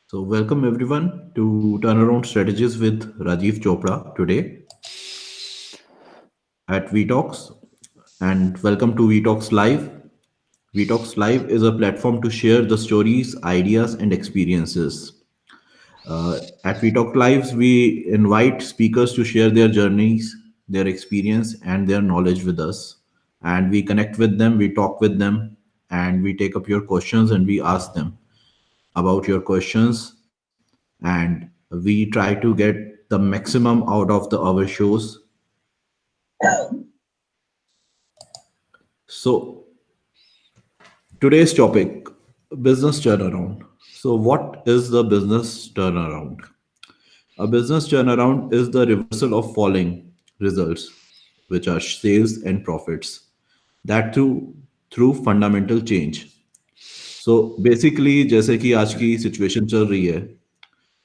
So, welcome everyone to Turnaround Strategies with Rajiv Chopra today at VTalks. And welcome to VTalks Live. VTalks Live is a platform to share the stories, ideas, and experiences. At VTalk Lives, we invite speakers to share their journeys, their experience, and their knowledge with us. And we connect with them, we talk with them, and we take up your questions and we ask them about your questions, and we try to get the maximum out of the our shows. So today's topic, business turnaround. So what is the business turnaround? A business turnaround is the reversal of falling results, which are sales and profits, that through fundamental change. So basically जैसे कि आज की situation चल रही है,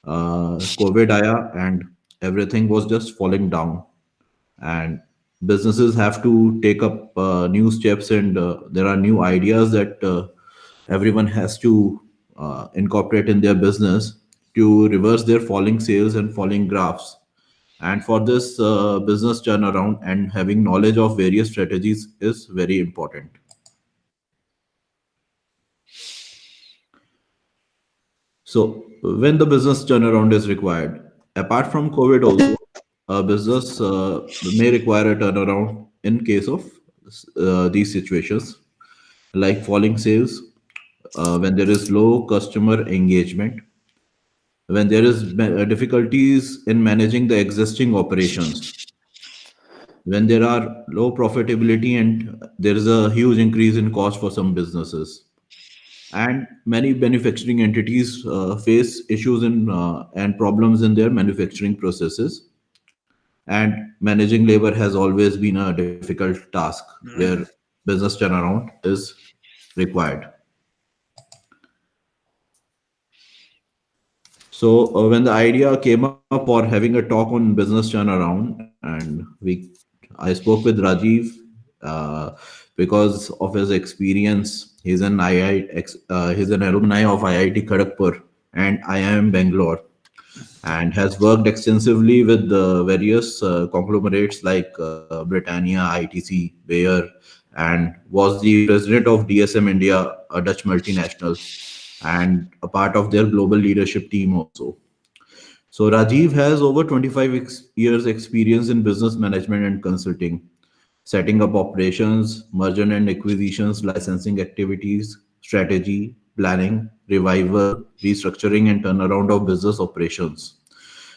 Covid आया and everything was just falling down, and businesses have to take up new steps, and there are new ideas that everyone has to incorporate in their business to reverse their falling sales and falling graphs. And for this business turnaround, and having knowledge of various strategies is very important. So when the business turnaround is required, apart from COVID also, a business may require a turnaround in case of these situations, like falling sales, when there is low customer engagement, when there is difficulties in managing the existing operations, when there are low profitability and there is a huge increase in cost for some businesses, and many manufacturing entities face issues in and problems in their manufacturing processes, and managing labor has always been a difficult task where business turnaround is required. So when the idea came up for having a talk on business turnaround, and I spoke with Rajiv uh, because of his experience. He's an alumni of IIT Kharagpur and IIM Bangalore, and has worked extensively with various conglomerates like Britannia, ITC, Bayer, and was the president of DSM India, a Dutch multinational, and a part of their global leadership team also. So Rajiv has over 25 years experience in business management and consulting, setting up operations, merger and acquisitions, licensing activities, strategy, planning, revival, restructuring, and turnaround of business operations.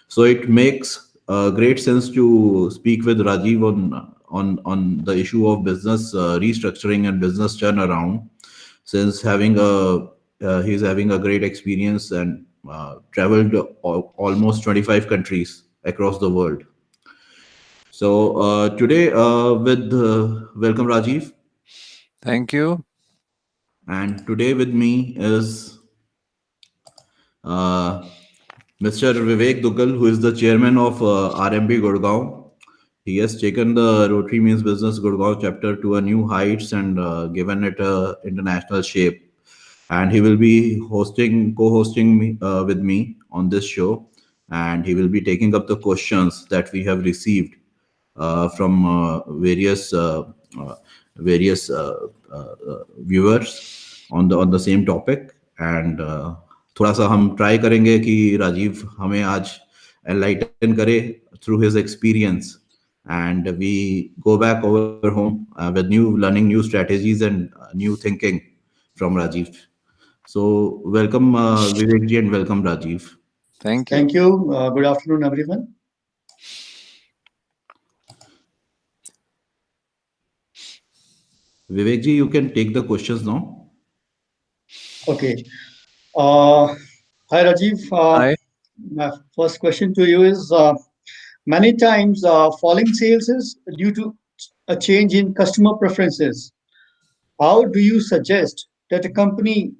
So it makes great sense to speak with Rajiv on the issue of business restructuring and business turnaround, since he's having a great experience and traveled almost 25 countries across the world. So today, with welcome Rajiv, Thank you. and today with me is uh, Mr. Vivek Duggal, who is the chairman of RMB Gurgaon. He has taken the Rotary Means Business Gurgaon chapter to a new heights and given it a international shape. And he will be co-hosting with me on this show, and he will be taking up the questions that we have received from uh, various viewers on the same topic. And थोड़ा सा हम try करेंगे कि राजीव हमें आज enlighten करे through his experience, and we go back over home with new learning, new strategies, and new thinking from Rajiv. So welcome Vivek ji, and welcome Rajiv. Thank you. Thank you. Good afternoon, everyone. Vivek ji, you can take the questions now. Okay. Uh, Hi, Rajiv. Hi. My first question to you is many times falling sales is due to a change in customer preferences. How do you suggest that a company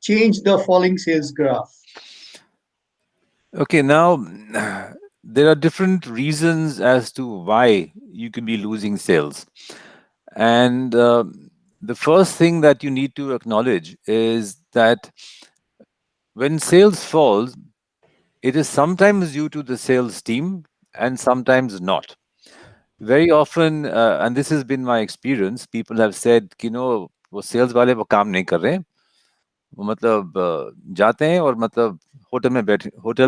change the falling sales graph? Okay, now there are different reasons as to why you can be losing sales. And the first thing that you need to acknowledge is that When sales falls, it is sometimes due to the sales team and sometimes not. Very often, and this has been my experience, people have said, वो sales वाले वो काम नहीं कर रहे हैं, वो मतलब जाते हैं और मतलब होटल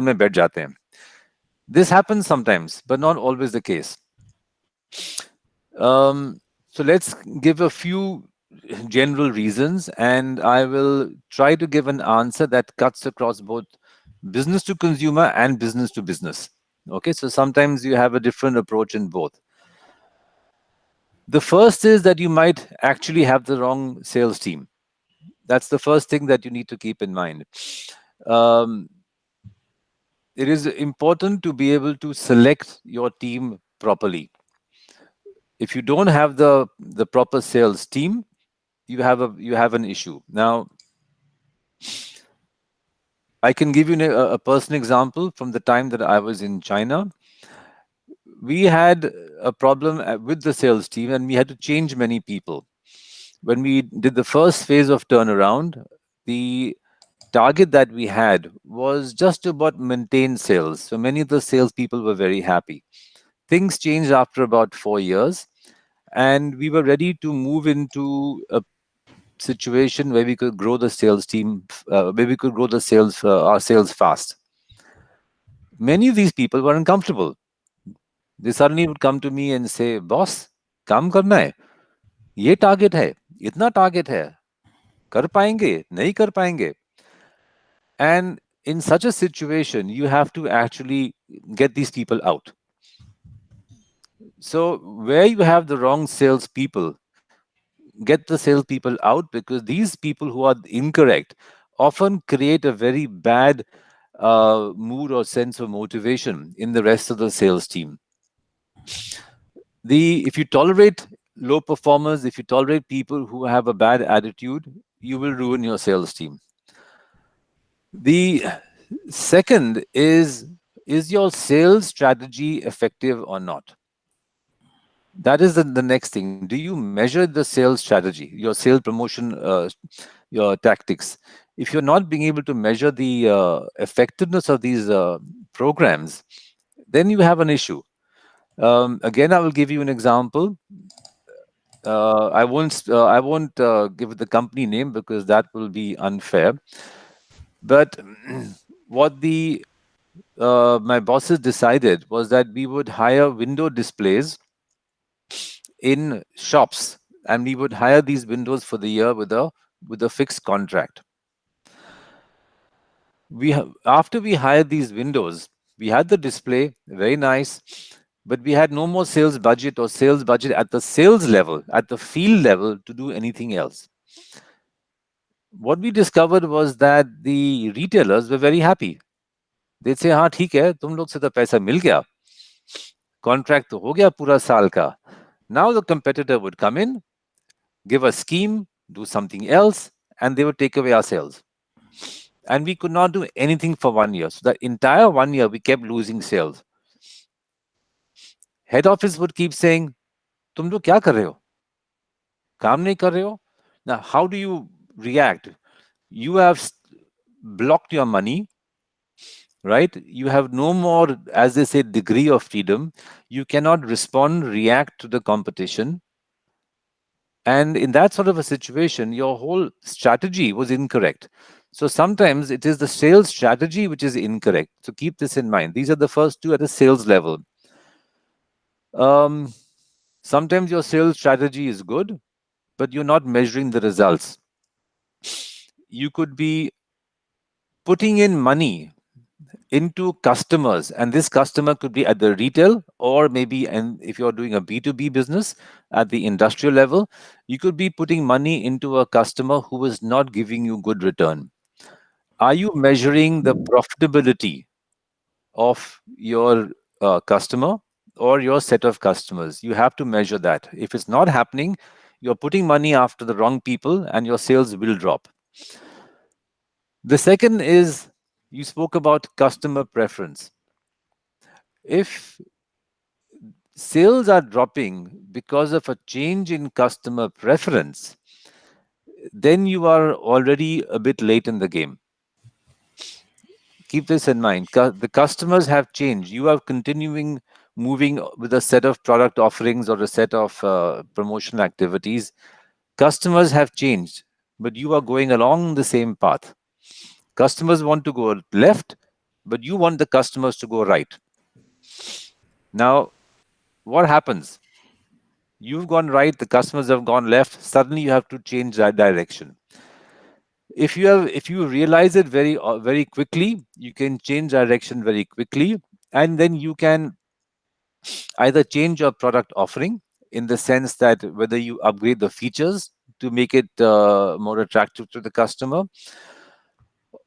में बैठ जाते हैं. This happens sometimes, but not always the case. So let's give a few general reasons, and I will try to give an answer that cuts across both business to consumer and business to business. Okay, so sometimes you have a different approach in both. The first is that you might actually have the wrong sales team. That's the first thing that you need to keep in mind. Um, it is important to be able to select your team properly. If you don't have the proper sales team, you have an issue. Now, I can give you a personal example from the time that I was in China. We had a problem with the sales team, and we had to change many people. When we did the first phase of turnaround, the target that we had was just to about maintain sales. So many of the salespeople were very happy. Things changed after about 4 years, and we were ready to move into a situation where we could grow the sales team, where we could grow the sales, our sales fast. Many of these people were uncomfortable. They suddenly would come to me and say, "Boss, काम करना है, ये target है, इतना target है, कर पाएंगे, नहीं कर पाएंगे." And in such a situation, you have to actually get these people out. So where you have the wrong salespeople, get the salespeople out, because these people who are incorrect often create a very bad mood or sense of motivation in the rest of the sales team. If you tolerate low performers, if you tolerate people who have a bad attitude, you will ruin your sales team. The second is your sales strategy effective or not? That is the next thing. Do you measure the sales strategy, your sales promotion, your tactics? If you're not being able to measure the effectiveness of these programs, then you have an issue. Again, I will give you an example. I won't give the company name because that will be unfair. But what the my bosses decided was that we would hire window displays in shops, and we would hire these windows for the year with a fixed contract. After we hired these windows, we had the display, very nice, but we had no more sales budget or sales budget at the sales level, at the field level, to do anything else. What we discovered was that the retailers were very happy. They'd say, हाँ ठीक है, तुम लोग से तो पैसा मिल गया, contract तो हो गया पूरा साल का. Now the competitor would come in, give a scheme, do something else, and they would take away our sales. And we could not do anything for 1 year. So the entire 1 year, we kept losing sales. Head office would keep saying, तुम लोग क्या कर रहे हो? काम नहीं कर रहे हो? Now, how do you react? You have blocked your money, right? You have no more, as they say, degree of freedom. You cannot respond, react to the competition. And in that sort of a situation, your whole strategy was incorrect. So sometimes it is the sales strategy which is incorrect. So keep this in mind. These are the first two at a sales level. Sometimes your sales strategy is good, but you're not measuring the results. You could be putting in money into customers, and this customer could be at the retail, or maybe, and if you're doing a B2B business at the industrial level, you could be putting money into a customer who is not giving you good return. Are you measuring the profitability of your customer or your set of customers? You have to measure that. If it's not happening, you're putting money after the wrong people and your sales will drop. The second is, you spoke about customer preference. If sales are dropping because of a change in customer preference, then you are already a bit late in the game. Keep this in mind. The customers have changed. You are continuing moving with a set of product offerings or a set of promotional activities. Customers have changed, but you are going along the same path. Customers want to go left, but you want the customers to go right. Now, what happens? You've gone right, the customers have gone left. Suddenly, you have to change that direction. If you realize it very quickly, you can change direction very quickly, and then you can either change your product offering in the sense that whether you upgrade the features to make it more attractive to the customer,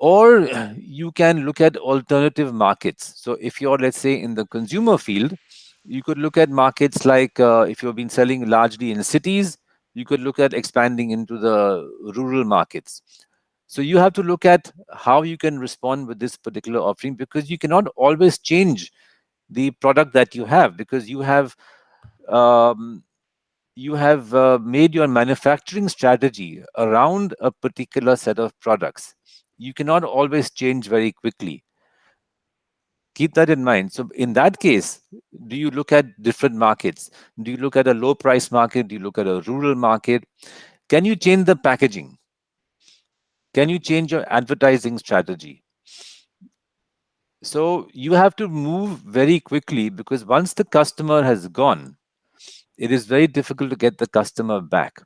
or you can look at alternative markets. So if you're, let's say, in the consumer field, you could look at markets like if you've been selling largely in cities, you could look at expanding into the rural markets. So you have to look at how you can respond with this particular offering, because you cannot always change the product that you have, because um, you have made your manufacturing strategy around a particular set of products. You cannot always change very quickly. Keep that in mind. So in that case, do you look at different markets? Do you look at a low price market? Do you look at a rural market? Can you change the packaging? Can you change your advertising strategy? So you have to move very quickly, because once the customer has gone, it is very difficult to get the customer back.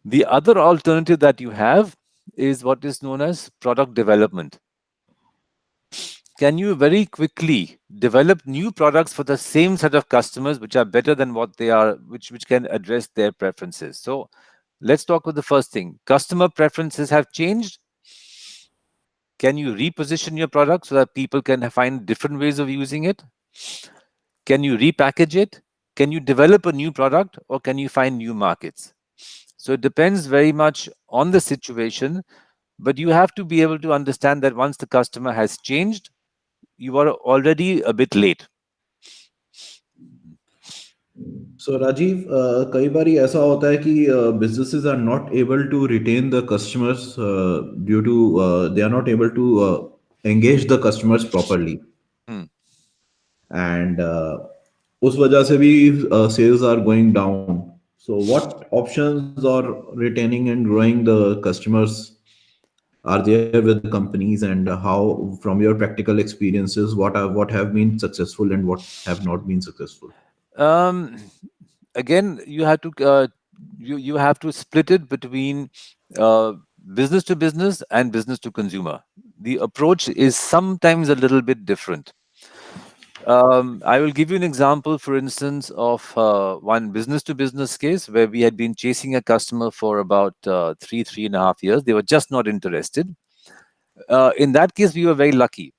The other alternative that you have is what is known as product development. Can you very quickly develop new products for the same set of customers which are better than what they are, which can address their preferences? So let's talk with the first thing. Customer preferences have changed. Can you reposition your product so that people can find different ways of using it? Can you repackage it? Can you develop a new product, or can you find new markets? So it depends very much on the situation, but you have to be able to understand that once the customer has changed, you are already a bit late. So Rajiv, कई बारी ऐसा होता है कि businesses are not able to retain the customers due to they are not able to engage the customers properly, Hmm. and उस वजह से भी sales are going down. So what options or retaining and growing the customers are there with the companies, and how, from your practical experiences, what have been successful and what have not been successful? Um, Again, you have to split it between uh, business to business and business to consumer. The approach is sometimes a little bit different. I will give you an example, for instance, of one business to business case where we had been chasing a customer for about 3.5 years. They were just not interested. In that case, we were very lucky.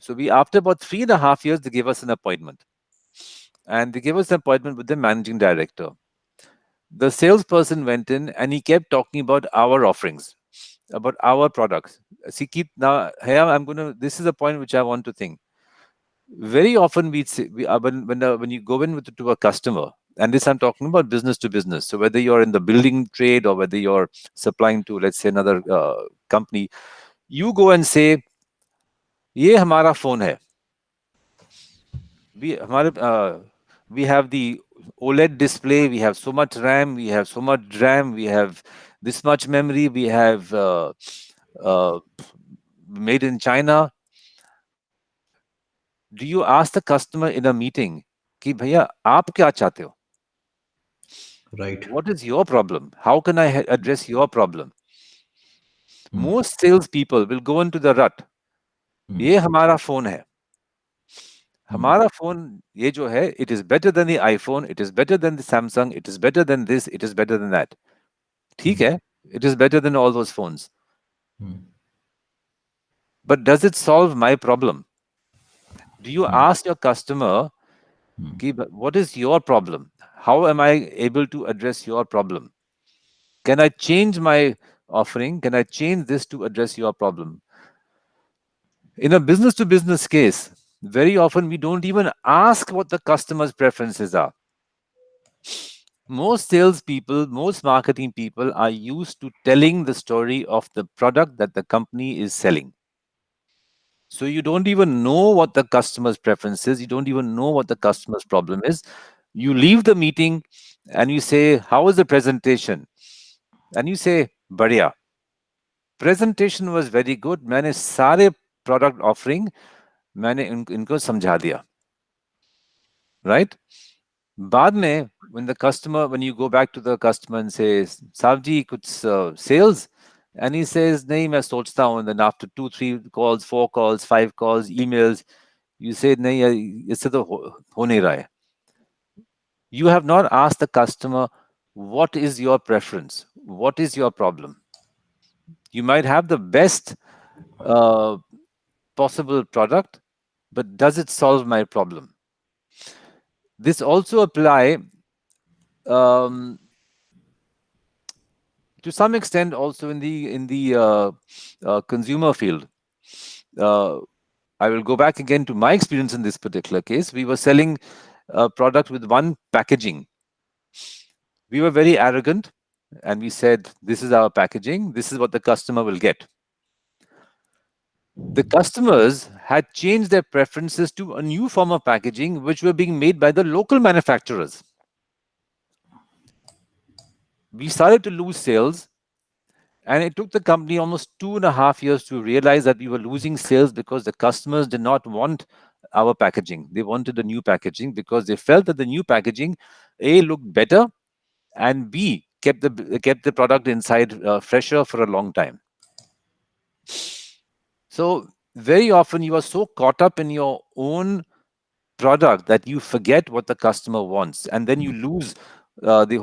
So after about 3.5 years, they gave us an appointment, and they gave us an appointment with the managing director. The salesperson went in and he kept talking about our offerings, about our products. See, keep now here. This is a point which I want to think. Very often we say, when you go in to a customer, and this I'm talking about business to business. So whether you're in the building trade or whether you're supplying to, let's say, another company, you go and say, "ये हमारा phone है." We हमारे we have the OLED display, we have so much RAM, we have so much RAM, we have this much memory, we have uh, made in China. Do you ask the customer in a meeting कि भैया आप क्या चाहते हो? Right. What is your problem? How can I address your problem? Hmm. Most salespeople will go into the rut. Hmm. ये हमारा phone है. Hmm. हमारा phone ये जो है, it is better than the iPhone, it is better than the Samsung, it is better than this, it is better than that. ठीक है, it is better than all those phones. Hmm. But does it solve my problem? Do you ask your customer, what is your problem? How am I able to address your problem? Can I change my offering? Can I change this to address your problem? In a business to business case, very often we don't even ask what the customer's preferences are. Most salespeople, most marketing people are used to telling the story of the product that the company is selling. So you don't even know what the customer's preference is. You don't even know what the customer's problem is. You leave the meeting and you say, "How was the presentation?" And you say, "Badhiya. Presentation was very good. मैंने सारे product offering मैंने इनको समझा दिया." Right? बाद में, when you go back to the customer and say, "साहब जी कुछ sales?" And he says, "नहीं मैं सोचता हूँ." And then after 2 3 calls, 4 calls, 5 calls, emails, you say, "नहीं इससे तो हो नहीं रहा है." You have not asked the customer, what is your preference? What is your problem? You might have the best uh, possible product, but does it solve my problem? This also apply um, to some extent also in the consumer field. Uh, I will go back again to my experience in this particular case. We were selling a product with one packaging. We were very arrogant and we said, "This is our packaging. This is what the customer will get." The customers had changed their preferences to a new form of packaging, which were being made by the local manufacturers. We started to lose sales, and it took the company almost 2.5 years to realize that we were losing sales because the customers did not want our packaging. They wanted a new packaging because they felt that the new packaging, A, looked better, and B, kept the product inside fresher for a long time. So very often you are so caught up in your own product that you forget what the customer wants, and then you lose the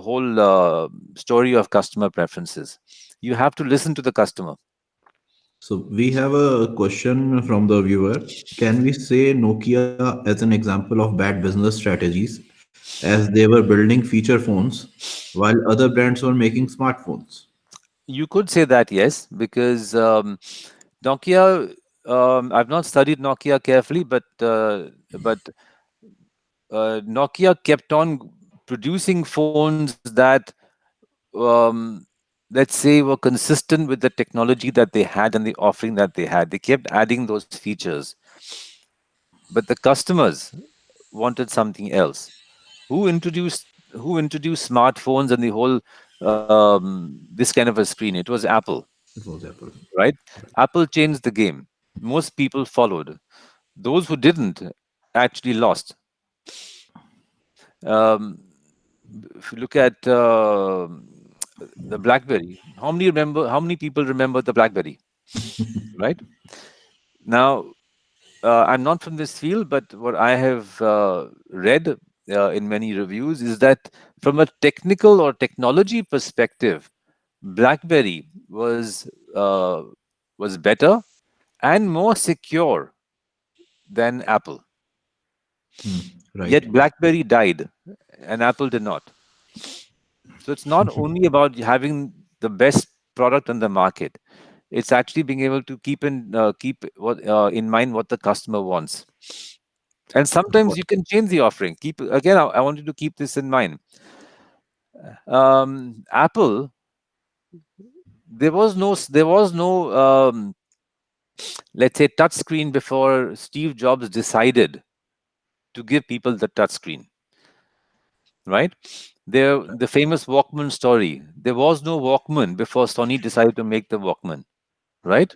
whole story of customer preferences. You have to listen to the customer. So we have a question from the viewer. Can we say Nokia as an example of bad business strategies as they were building feature phones while other brands were making smartphones? You could say that, yes, because Nokia. I've not studied Nokia carefully, but Nokia kept on producing phones that, um, let's say, were consistent with the technology that they had and the offering that they had. They kept adding those features, but the customers wanted something else. Who introduced smartphones and the whole this kind of a screen? It was Apple, It was Apple. right? Apple changed the game. Most people followed. Those who didn't actually lost. Um, if you look at the BlackBerry, how many people remember the BlackBerry, right? Now, I'm not from this field, but what I have read in many reviews is that from a technical or technology perspective, BlackBerry was better and more secure than Apple. Hmm, right. Yet BlackBerry died, and Apple did not. So it's not only about having the best product on the market. It's actually being able to keep in mind what the customer wants. And Of sometimes course. you can change the offering. Keep again. I want you to keep this in mind. Apple, there was no let's say touch screen before Steve Jobs decided to give people the touch screen. Right? The famous Walkman story. There was no Walkman before Sony decided to make the Walkman. Right?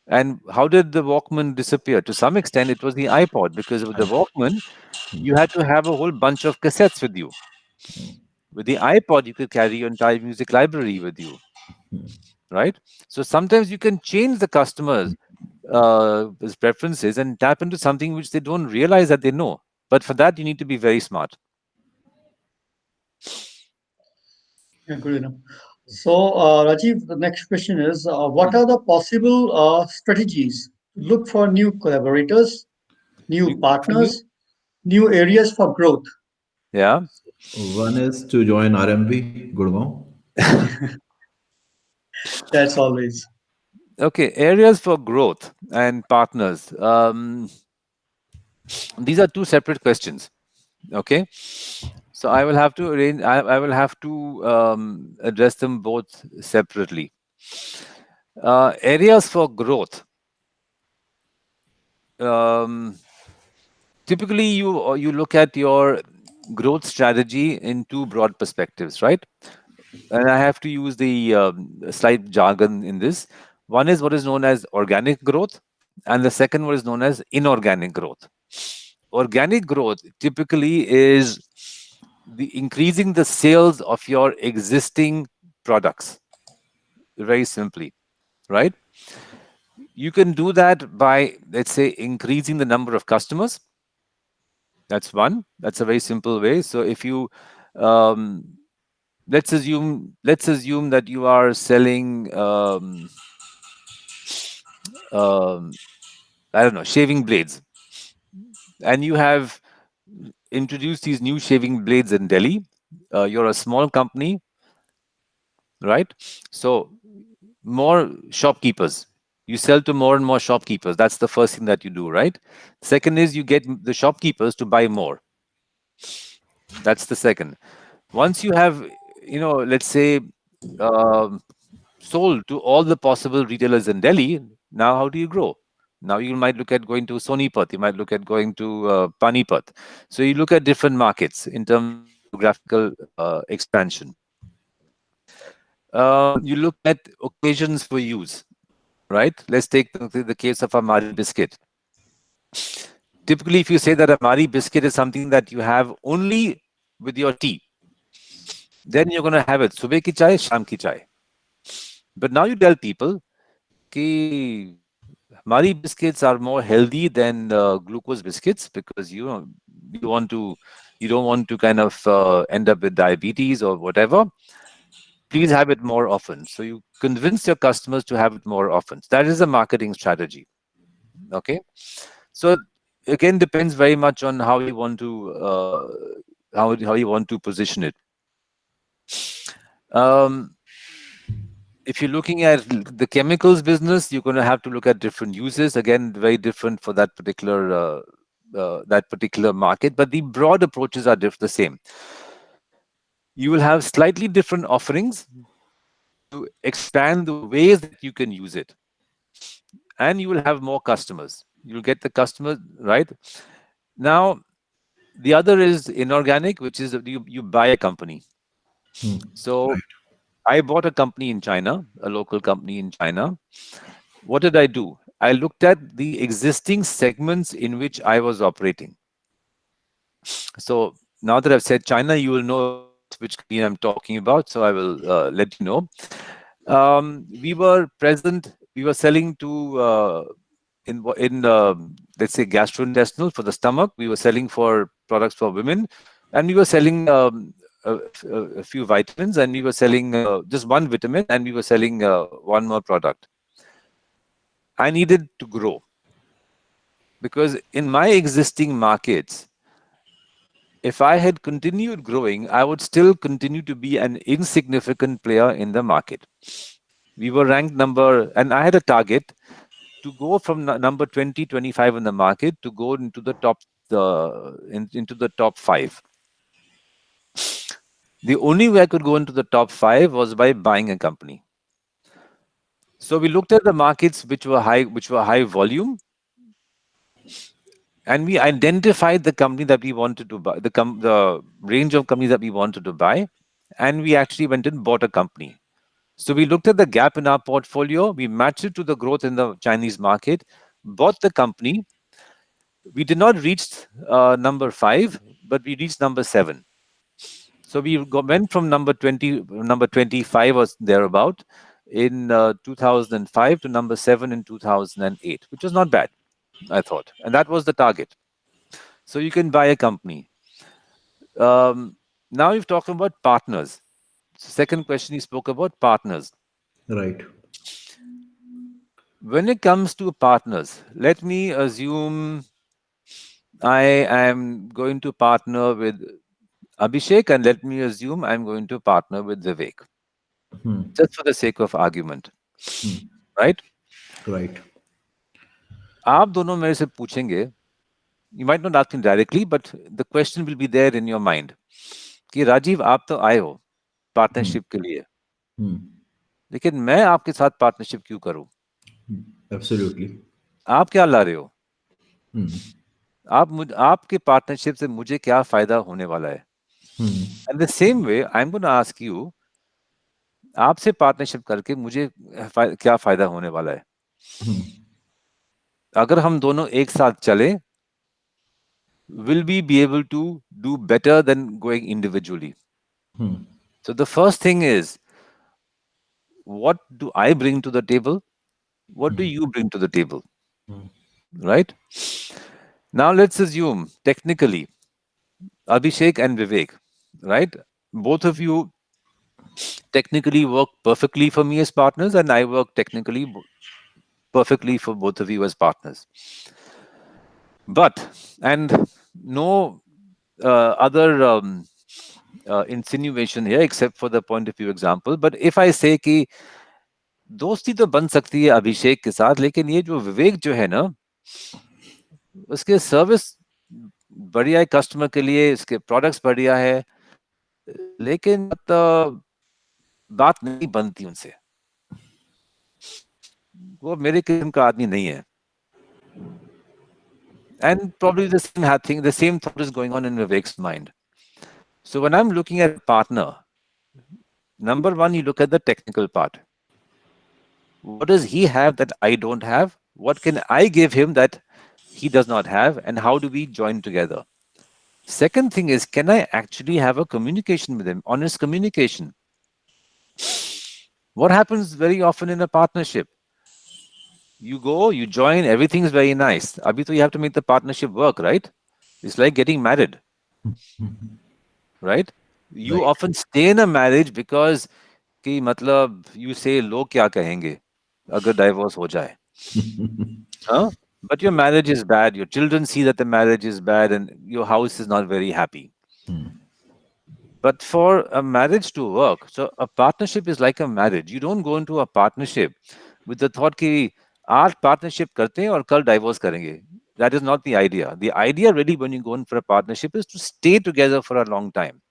And how did the Walkman disappear? To some extent, it was the iPod, because with the Walkman, you had to have a whole bunch of cassettes with you. With the iPod, you could carry your entire music library with you, right? So sometimes you can change the customers' his preferences and tap into something which they don't realize that they know. But for that, you need to be very smart. Yeah, good enough. So, Rajiv, the next question is, what are the possible strategies to look for new collaborators, new For new, partners, new areas for growth? yeah. One is to join RMB, Gurgaon. That's always. Okay, areas for growth and partners. These are two separate questions. Okay, so I will have to arrange. I will have to address them both separately. Areas for growth. um, typically you look at your growth strategy in two broad perspectives, right? And I have to use the slight jargon in this. One is what is known as organic growth, and the second one is known as inorganic growth. Organic growth typically is the increasing the sales of your existing products, very simply, right? You can do that by, let's say, increasing the number of customers. That's one. That's a very simple way. So if you um, let's assume that you are selling um, I don't know, shaving blades, and you have introduced these new shaving blades in Delhi. You're a small company, right? So more shopkeepers. You sell to more and more shopkeepers. That's the first thing that you do, right? Second is you get the shopkeepers to buy more. That's the second. Once you have, let's say, um, sold to all the possible retailers in Delhi, now how do you grow? Now you might look at going to Sonipat, you might look at going to Panipat. So you look at different markets in terms of geographical expansion. You look at occasions for use, right? Let's take the case of a Mari biscuit. Typically, if you say that a Mari biscuit is something that you have only with your tea, then you're going to have it subah ki chai, sham ki chai. But now you tell people कि Mari biscuits are more healthy than glucose biscuits because you want to you don't want to kind of end up with diabetes or whatever. Please have it more often. So you convince your customers to have it more often. That is a marketing strategy. Okay. So again, depends very much on how you want to how you want to position it. Um, if you're looking at the chemicals business, you're going to have to look at different uses. Again, very different for that particular market, but the broad approaches are the same. You will have slightly different offerings to expand the ways that you can use it, and you will have more customers. You'll get the customers right now. The other is inorganic, which is that you buy a company. Hmm. So Right. I bought a company in China, a local company in China. What did I do? I looked at the existing segments in which I was operating. So now that I've said China, you will know which company I'm talking about. So I will let you know. We were present. We were selling to in let's say gastrointestinal for the stomach. We were selling for products for women, and we were selling a few vitamins, and we were selling just one vitamin, and we were selling one more product. I needed to grow because in my existing markets, if I had continued growing, I would still continue to be an insignificant player in the market. We were ranked and I had a target to go from number 20, 25 in the market to go into the into the top five. The only way I could go into the top five was by buying a company. So we looked at the markets which were high volume, and we identified the company that we wanted to buy, the range of companies that we wanted to buy, and we actually went and bought a company. So we looked at the gap in our portfolio, we matched it to the growth in the Chinese market, bought the company. We did not reach number five, but we reached number seven. So went from number 25 or thereabout in 2005 to number seven in 2008, which was not bad, I thought. And that was the target. So you can buy a company. Um, Now you've talked about partners. Second question, you spoke about partners. Right. When it comes to partners, let me assume I am going to partner with Abhishek, and let me assume I'm going to partner with Vivek, Hmm. just for the sake of argument, Hmm. right? Right. आप दोनों मेरे से पूछेंगे, you might not ask me directly, but the question will be there in your mind कि राजीव आप तो आए हो Hmm. पार्टनरशिप के लिए, Hmm. लेकिन मैं आपके साथ पार्टनरशिप क्यों करूं? Absolutely. आप क्या ला रहे हो? आपके पार्टनरशिप से मुझे क्या फायदा होने वाला है? And the same way I am gonna ask you, आपसे पार्टनरशिप करके मुझे क्या फायदा होने वाला है? अगर हम दोनों एक साथ चले, will we be able to do better than going individually? So the first thing is, what do I bring to the table? What do you bring to the table? Right? Now let's assume technically Abhishek and Vivek, right? Both of you technically work perfectly for me as partners, and I work technically perfectly for both of you as partners. But, and no other insinuation here except for the point of view example, but if I say कि दोस्ती तो बन सकती है अभिषेक के साथ, लेकिन ये जो विवेक जो है ना, उसके सर्विस बढ़िया है कस्टमर के लिए, इसके प्रोडक्ट्स बढ़िया है, लेकिन बात नहीं बनती उनसे, वो मेरे किस्म का आदमी नहीं है. And probably the same thought is going on in Vivek's mind. So when I'm looking at a partner, number one, you look at the technical part. What does he have that I don't have? What can I give him that he does not have? And how do we join together? Second thing is, can I actually have a communication with him? Honest communication. What happens very often in a partnership? You go, you join, everything's very nice. Abhi to you have to make the partnership work, right? It's like getting married, right? You Right. often stay in a marriage because कि मतलब you say लोग क्या कहेंगे अगर divorce हो जाए, huh? But your marriage is bad, your children see that the marriage is bad, and your house is not very happy. But for a marriage to work, so a partnership is like a marriage. You don't go into a partnership with the thought कि आज partnership करते हैं और कल divorce करेंगे. That is not the idea. The idea really when you go in for a partnership is to stay together for a long time.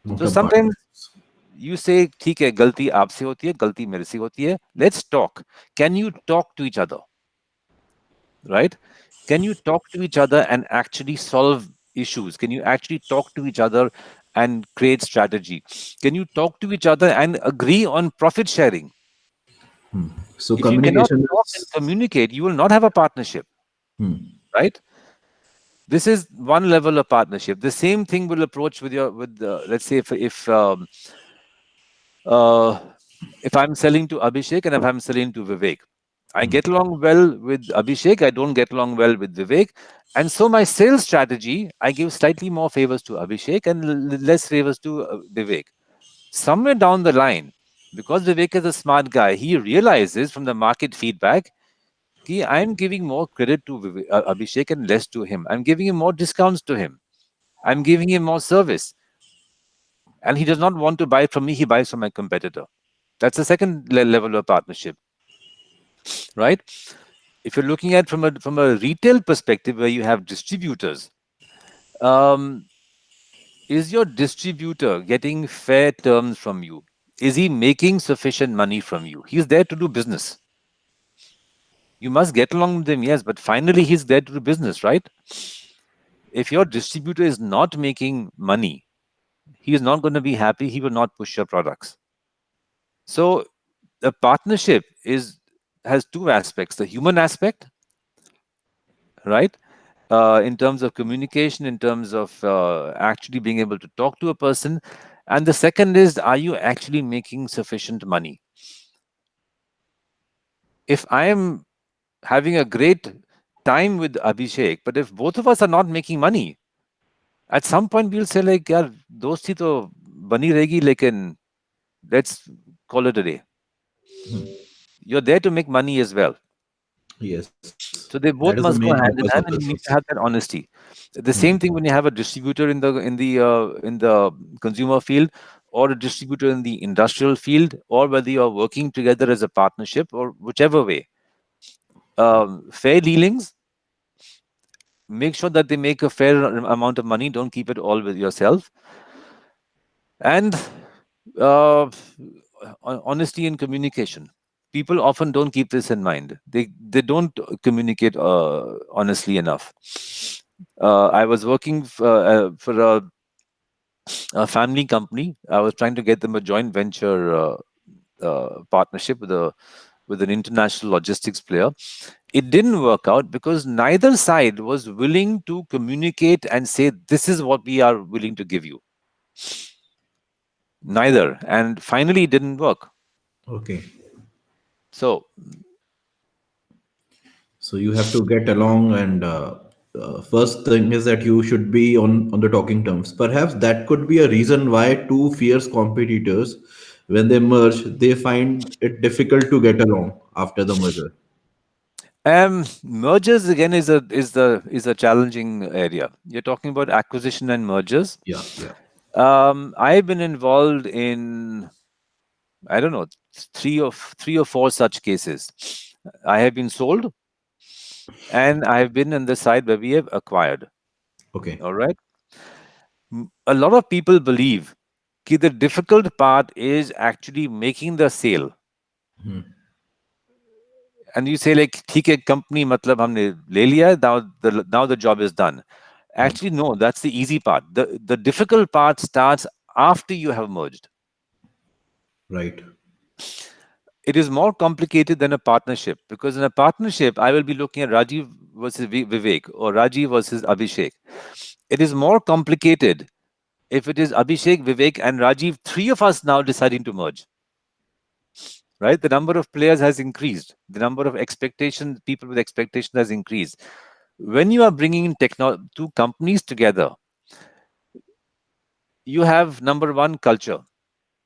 So Long-term sometimes partners. you say ठीक है, गलती आपसे होती है, गलती मेरे से होती है. Let's talk. Can you talk to each other? Right? Can you talk to each other and actually solve issues? Can you actually talk to each other and create strategy? Can you talk to each other and agree on profit sharing? So If you cannot communication talk and is. communicate, you will not have a partnership, right? This is one level of partnership. The same thing will approach with let's say uh, if I'm selling to Abhishek and if I'm selling to Vivek, I get along well with Abhishek, I don't get along well with Vivek. And so my sales strategy, I give slightly more favors to Abhishek and less favors to Vivek. Somewhere down the line, because Vivek is a smart guy, he realizes from the market feedback that I'm giving more credit to Abhishek and less to him. I'm giving him more discounts to him. I'm giving him more service. And he does not want to buy from me, he buys from my competitor. That's the second level of partnership, right? If you're looking at from a retail perspective where you have distributors, um, is your distributor getting fair terms from you? Is he making sufficient money from you? He's there to do business. You must get along with him, yes, but finally he's there to do business, right? If your distributor is not making money, he is not going to be happy. He will not push your products. So the partnership has two aspects: the human aspect, right? In terms of communication, in terms of actually being able to talk to a person. And the second is, are you actually making sufficient money? If I am having a great time with Abhishek, but if both of us are not making money, at some point we'll say like, यार दोस्ती तो बनी रहेगी, लेकिन let's call it a day. You're there to make money as well. Yes. So they That is the both main must go purpose hand of in hand, business. and you need to have that honesty. The same thing when you have a distributor in the consumer field, or a distributor in the industrial field, or whether you are working together as a partnership, or whichever way. Fair dealings. Make sure that they make a fair amount of money. Don't keep it all with yourself. And uh, honesty and communication. people often don't keep this in mind. They don't communicate honestly enough. I was working for a family company. I was trying to get them a joint venture partnership with an international logistics player. It didn't work out because neither side was willing to communicate and say, this is what we are willing to give you. Neither. And finally, it didn't work. Okay. So, So you have to get along, and first thing is that you should be on the talking terms. Perhaps that could be a reason why two fierce competitors, when they merge, they find it difficult to get along after the merger. mergers again is a challenging area. You're talking about acquisition and mergers. Yeah, yeah. I've been involved in, I don't know, three or four such cases. I have been sold, and I have been on the side where we have acquired. Okay. All right. A lot of people believe that the difficult part is actually making the sale. And you say like, ठीक है, company मतलब हमने ले लिया है, now the job is done. Actually, no, that's the easy part. The difficult part starts after you have merged. Right. It is more complicated than a partnership, because in a partnership, I will be looking at Rajiv versus Vivek or Rajiv versus Abhishek. It is more complicated if it is Abhishek, Vivek, and Rajiv, three of us now deciding to merge. Right? The number of players has increased. The number of expectations, people with expectations has increased. When you are bringing in two companies together, you have number one, culture.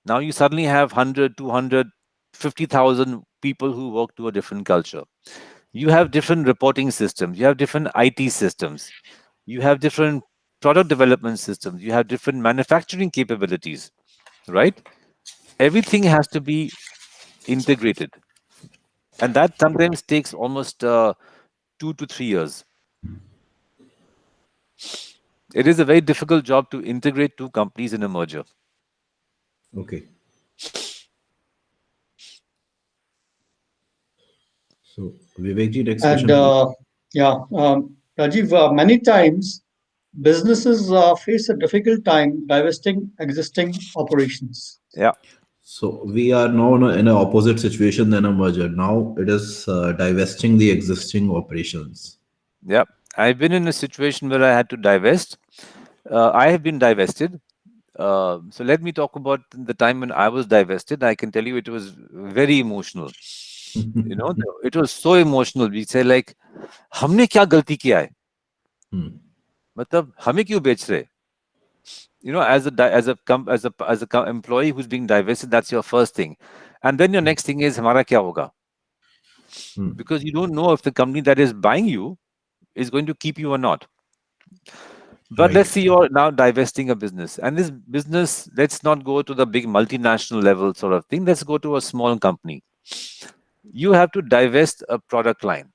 Now you suddenly have 100, 200, 50,000 people who work to a different culture. You have different reporting systems. You have different IT systems. You have different product development systems. You have different manufacturing capabilities, right? Everything has to be integrated. And that sometimes takes almost 2 to 3 years. It is a very difficult job to integrate two companies in a merger. Okay. So Vivekji, next And question, please. yeah, Rajiv, many times businesses face a difficult time divesting existing operations. Yeah, So we are now in an opposite situation than a merger. Now it is divesting the existing operations. yeah. I've been in a situation where I had to divest. I have been divested. So let me talk about the time when I was divested. I can tell you it was very emotional. It was so emotional. We say like, हमने क्या गलती किया है? मतलब हमें क्यों बेच रहे? As a employee who's being divested, that's your first thing, and then your next thing is हमारा क्या होगा? Because you don't know if the company that is buying you is going to keep you or not. But let's Right. see, you're now divesting a business, and this business, let's not go to the big multinational level sort of thing. Let's go to a small company. You have to divest a product line.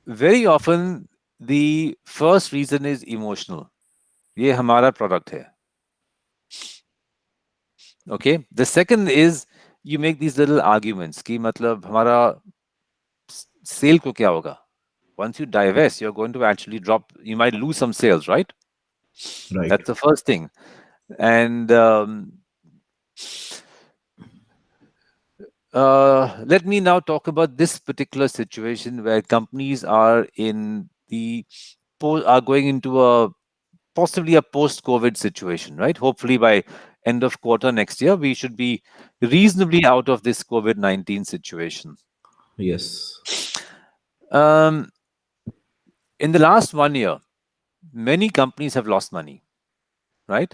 Very often, the first reason is emotional. ये हमारा product है. Okay. The second is you make these little arguments कि मतलब हमारा sale को क्या होगा? Once you divest, you're going to actually drop. You might lose some sales, right? Right. That's the first thing. And let me now talk about this particular situation where companies are are going into possibly a post-COVID situation, right? Hopefully by end of quarter next year, we should be reasonably out of this COVID-19 situation. Yes. Um, in the last 1 year, many companies have lost money, right?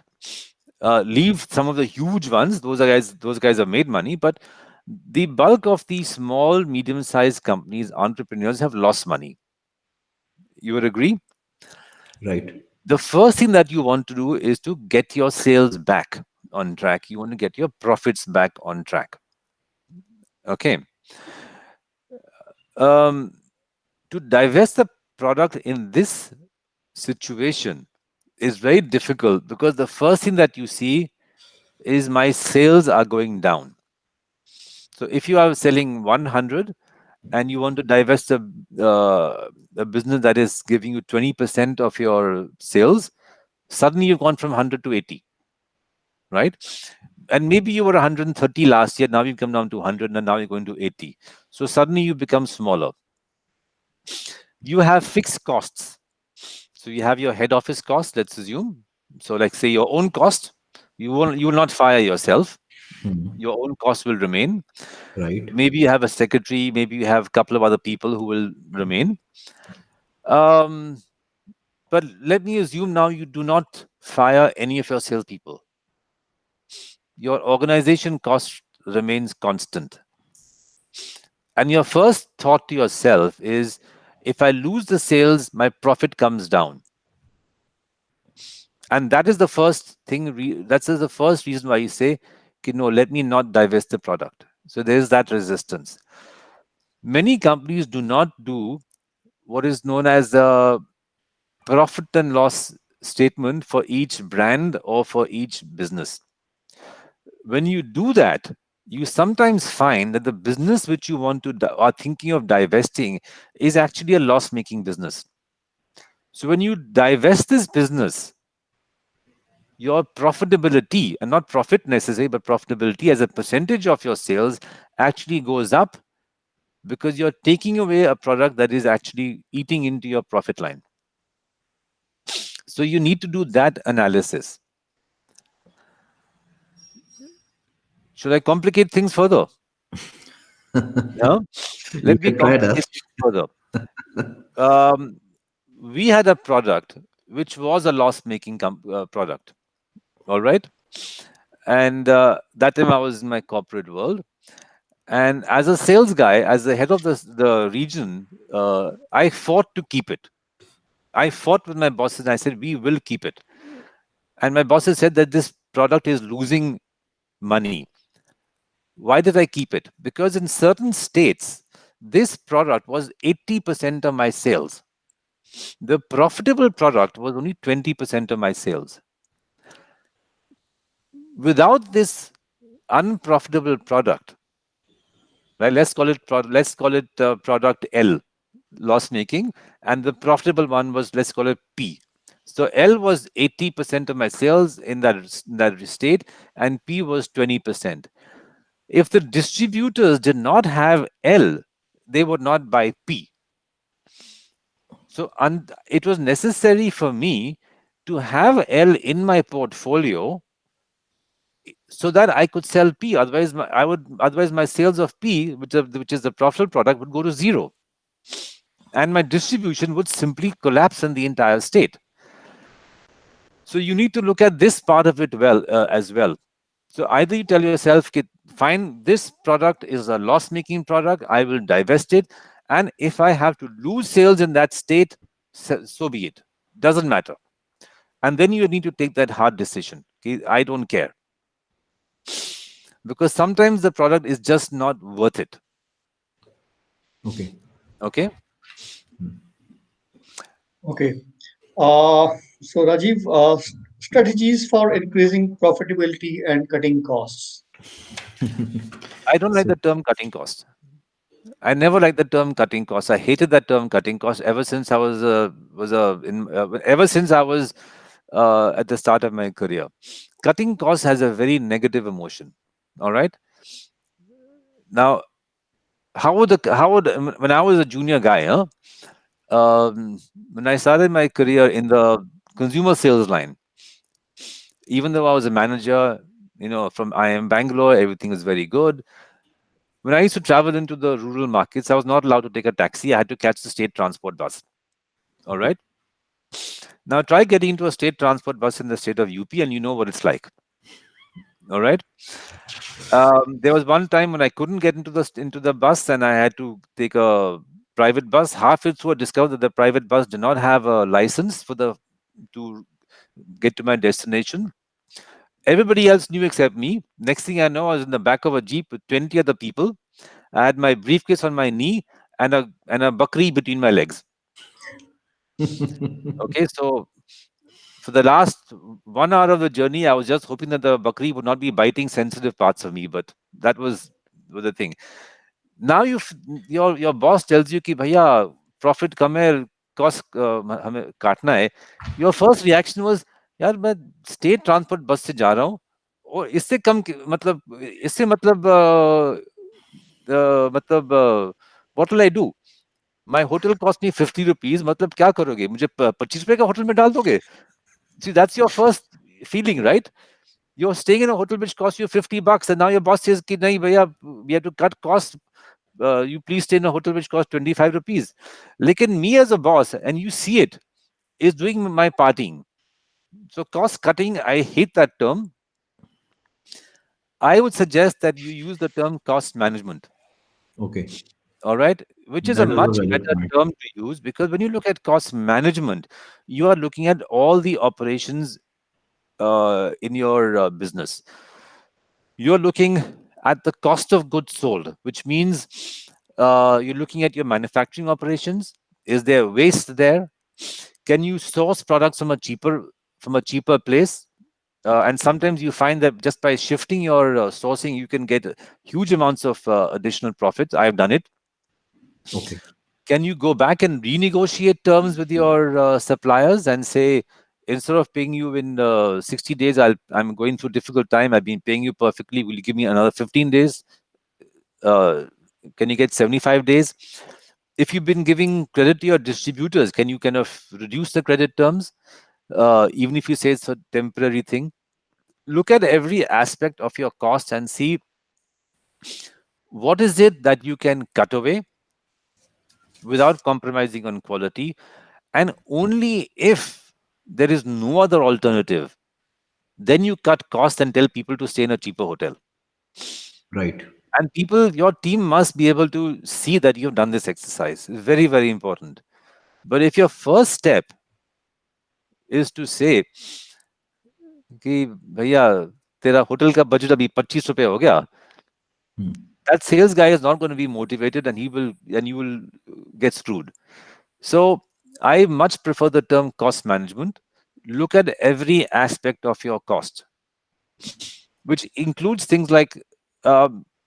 Leave some of the huge ones; those guys have made money, but the bulk of the small, medium-sized companies, entrepreneurs have lost money. You would agree? Right. The first thing that you want to do is to get your sales back on track. You want to get your profits back on track. Okay. To divest the product in this situation is very difficult because the first thing that you see is my sales are going down. So if you are selling 100 and you want to divest a business that is giving you 20% of your sales, suddenly you've gone from 100 to 80, right? And maybe you were 130 last year, now you've come down to 100, and now you're going to 80. So suddenly you become smaller. You have fixed costs. So you have your head office cost, let's assume. So like say your own cost, you will not fire yourself. Hmm. Your own cost will remain. Right. Maybe you have a secretary, maybe you have a couple of other people who will remain. Um, but let me assume now you do not fire any of your salespeople. Your organization cost remains constant. And your first thought to yourself is, if I lose the sales, my profit comes down. And that is the first thing, that's the first reason why you say, okay, no, let me not divest the product. So there is that resistance. Many companies do not do what is known as a profit and loss statement for each brand or for each business. When you do that, you sometimes find that the business which you want to are thinking of divesting is actually a loss making business. So when you divest this business, your profitability, and not profit necessarily, but profitability as a percentage of your sales actually goes up, because you're taking away a product that is actually eating into your profit line. So you need to do that analysis. Should I complicate things further? No? You Let me can try complicate that. things further. Um, we had a product which was a loss-making product. All right, and that time I was in my corporate world, and as a sales guy, as the head of the region, I fought to keep it. I fought with my bosses, and I said we will keep it. And my bosses said that this product is losing money. Why did I keep it? Because in certain states, this product was 80% of my sales. The profitable product was only 20% of my sales. Without this unprofitable product, right? Let's call it product L, loss making, and the profitable one was, let's call it P. So L was 80% of my sales in that state, and P was 20%. If the distributors did not have L, they would not buy P. So it was necessary for me to have L in my portfolio so that I could sell P. Otherwise my sales of P, which is the profitable product, would go to zero, and my distribution would simply collapse in the entire state. So you need to look at this part of it as well. So either you tell yourself, fine, this product is a loss-making product, I will divest it, and if I have to lose sales in that state, so be it. Doesn't matter. And then you need to take that hard decision. Okay? I don't care. Because sometimes the product is just not worth it. Okay. Okay? Okay. So Rajiv, strategies for increasing profitability and cutting costs. I don't like So the term cutting cost. I never liked the term cutting costs. I hated that term cutting costs ever since I was at the start of my career. Cutting costs has a very negative emotion. All right. Now, when I was a junior guy, when I started my career in the consumer sales line, even though I was a manager, from I am Bangalore, everything is very good. When I used to travel into the rural markets, I was not allowed to take a taxi. I had to catch the state transport bus. All right. Now try getting into a state transport bus in the state of UP, and you know what it's like. All right. There was one time when I couldn't get into the bus, and I had to take a private bus. Halfway through, I discovered that the private bus did not have a license to get to my destination. Everybody else knew except me. Next thing I know, I was in the back of a jeep with 20 other people. I had my briefcase on my knee and a bakri between my legs. Okay, so for the last 1 hour of the journey, I was just hoping that the bakri would not be biting sensitive parts of me, but that was with the thing. Now your boss tells you कि भैया profit कम है, cost हमें काटना है. Your first reaction was, यार मैं state transport बस से जा रहा हूँ और इससे कम मतलब इससे मतलब what will I do? My hotel cost me 50 rupees. मतलब क्या करोगे? मुझे 25 रुपए का होटल में डाल दोगे? See, that's your first feeling, right? You're staying in a hotel which costs you $50, and now your boss says, "Ki nahi, bhaiya, we have to cut costs. You please stay in a hotel which costs 25 rupees." Lekin me as a boss, and you see it, is doing my partying. So cost cutting, I hate that term. I would suggest that you use the term cost management. Okay. All right, which is a That is a much valid better point. term to use, because when you look at cost management, you are looking at all the operations in your business. You're looking at the cost of goods sold, which means you're looking at your manufacturing operations. Is there waste there? Can you source products from a cheaper place? And sometimes you find that just by shifting your sourcing, you can get huge amounts of additional profits. I've done it. Okay. Can you go back and renegotiate terms with your suppliers and say, instead of paying you in 60 days, I'm going through a difficult time, I've been paying you perfectly, will you give me another 15 days? uh, can you get 75 days? If you've been giving credit to your distributors, can you kind of reduce the credit terms, even if you say it's a temporary thing? Look at every aspect of your cost and see what is it that you can cut away without compromising on quality. And only if there is no other alternative, then you cut costs and tell people to stay in a cheaper hotel. Right. And people, your team must be able to see that you've done this exercise. It's very, very important. But if your first step is to say कि भैया तेरा hotel का budget अभी 25 रुपए हो गया, Hmm. that sales guy is not going to be motivated, and you will get screwed. So I much prefer the term cost management. Look at every aspect of your cost, which includes things like,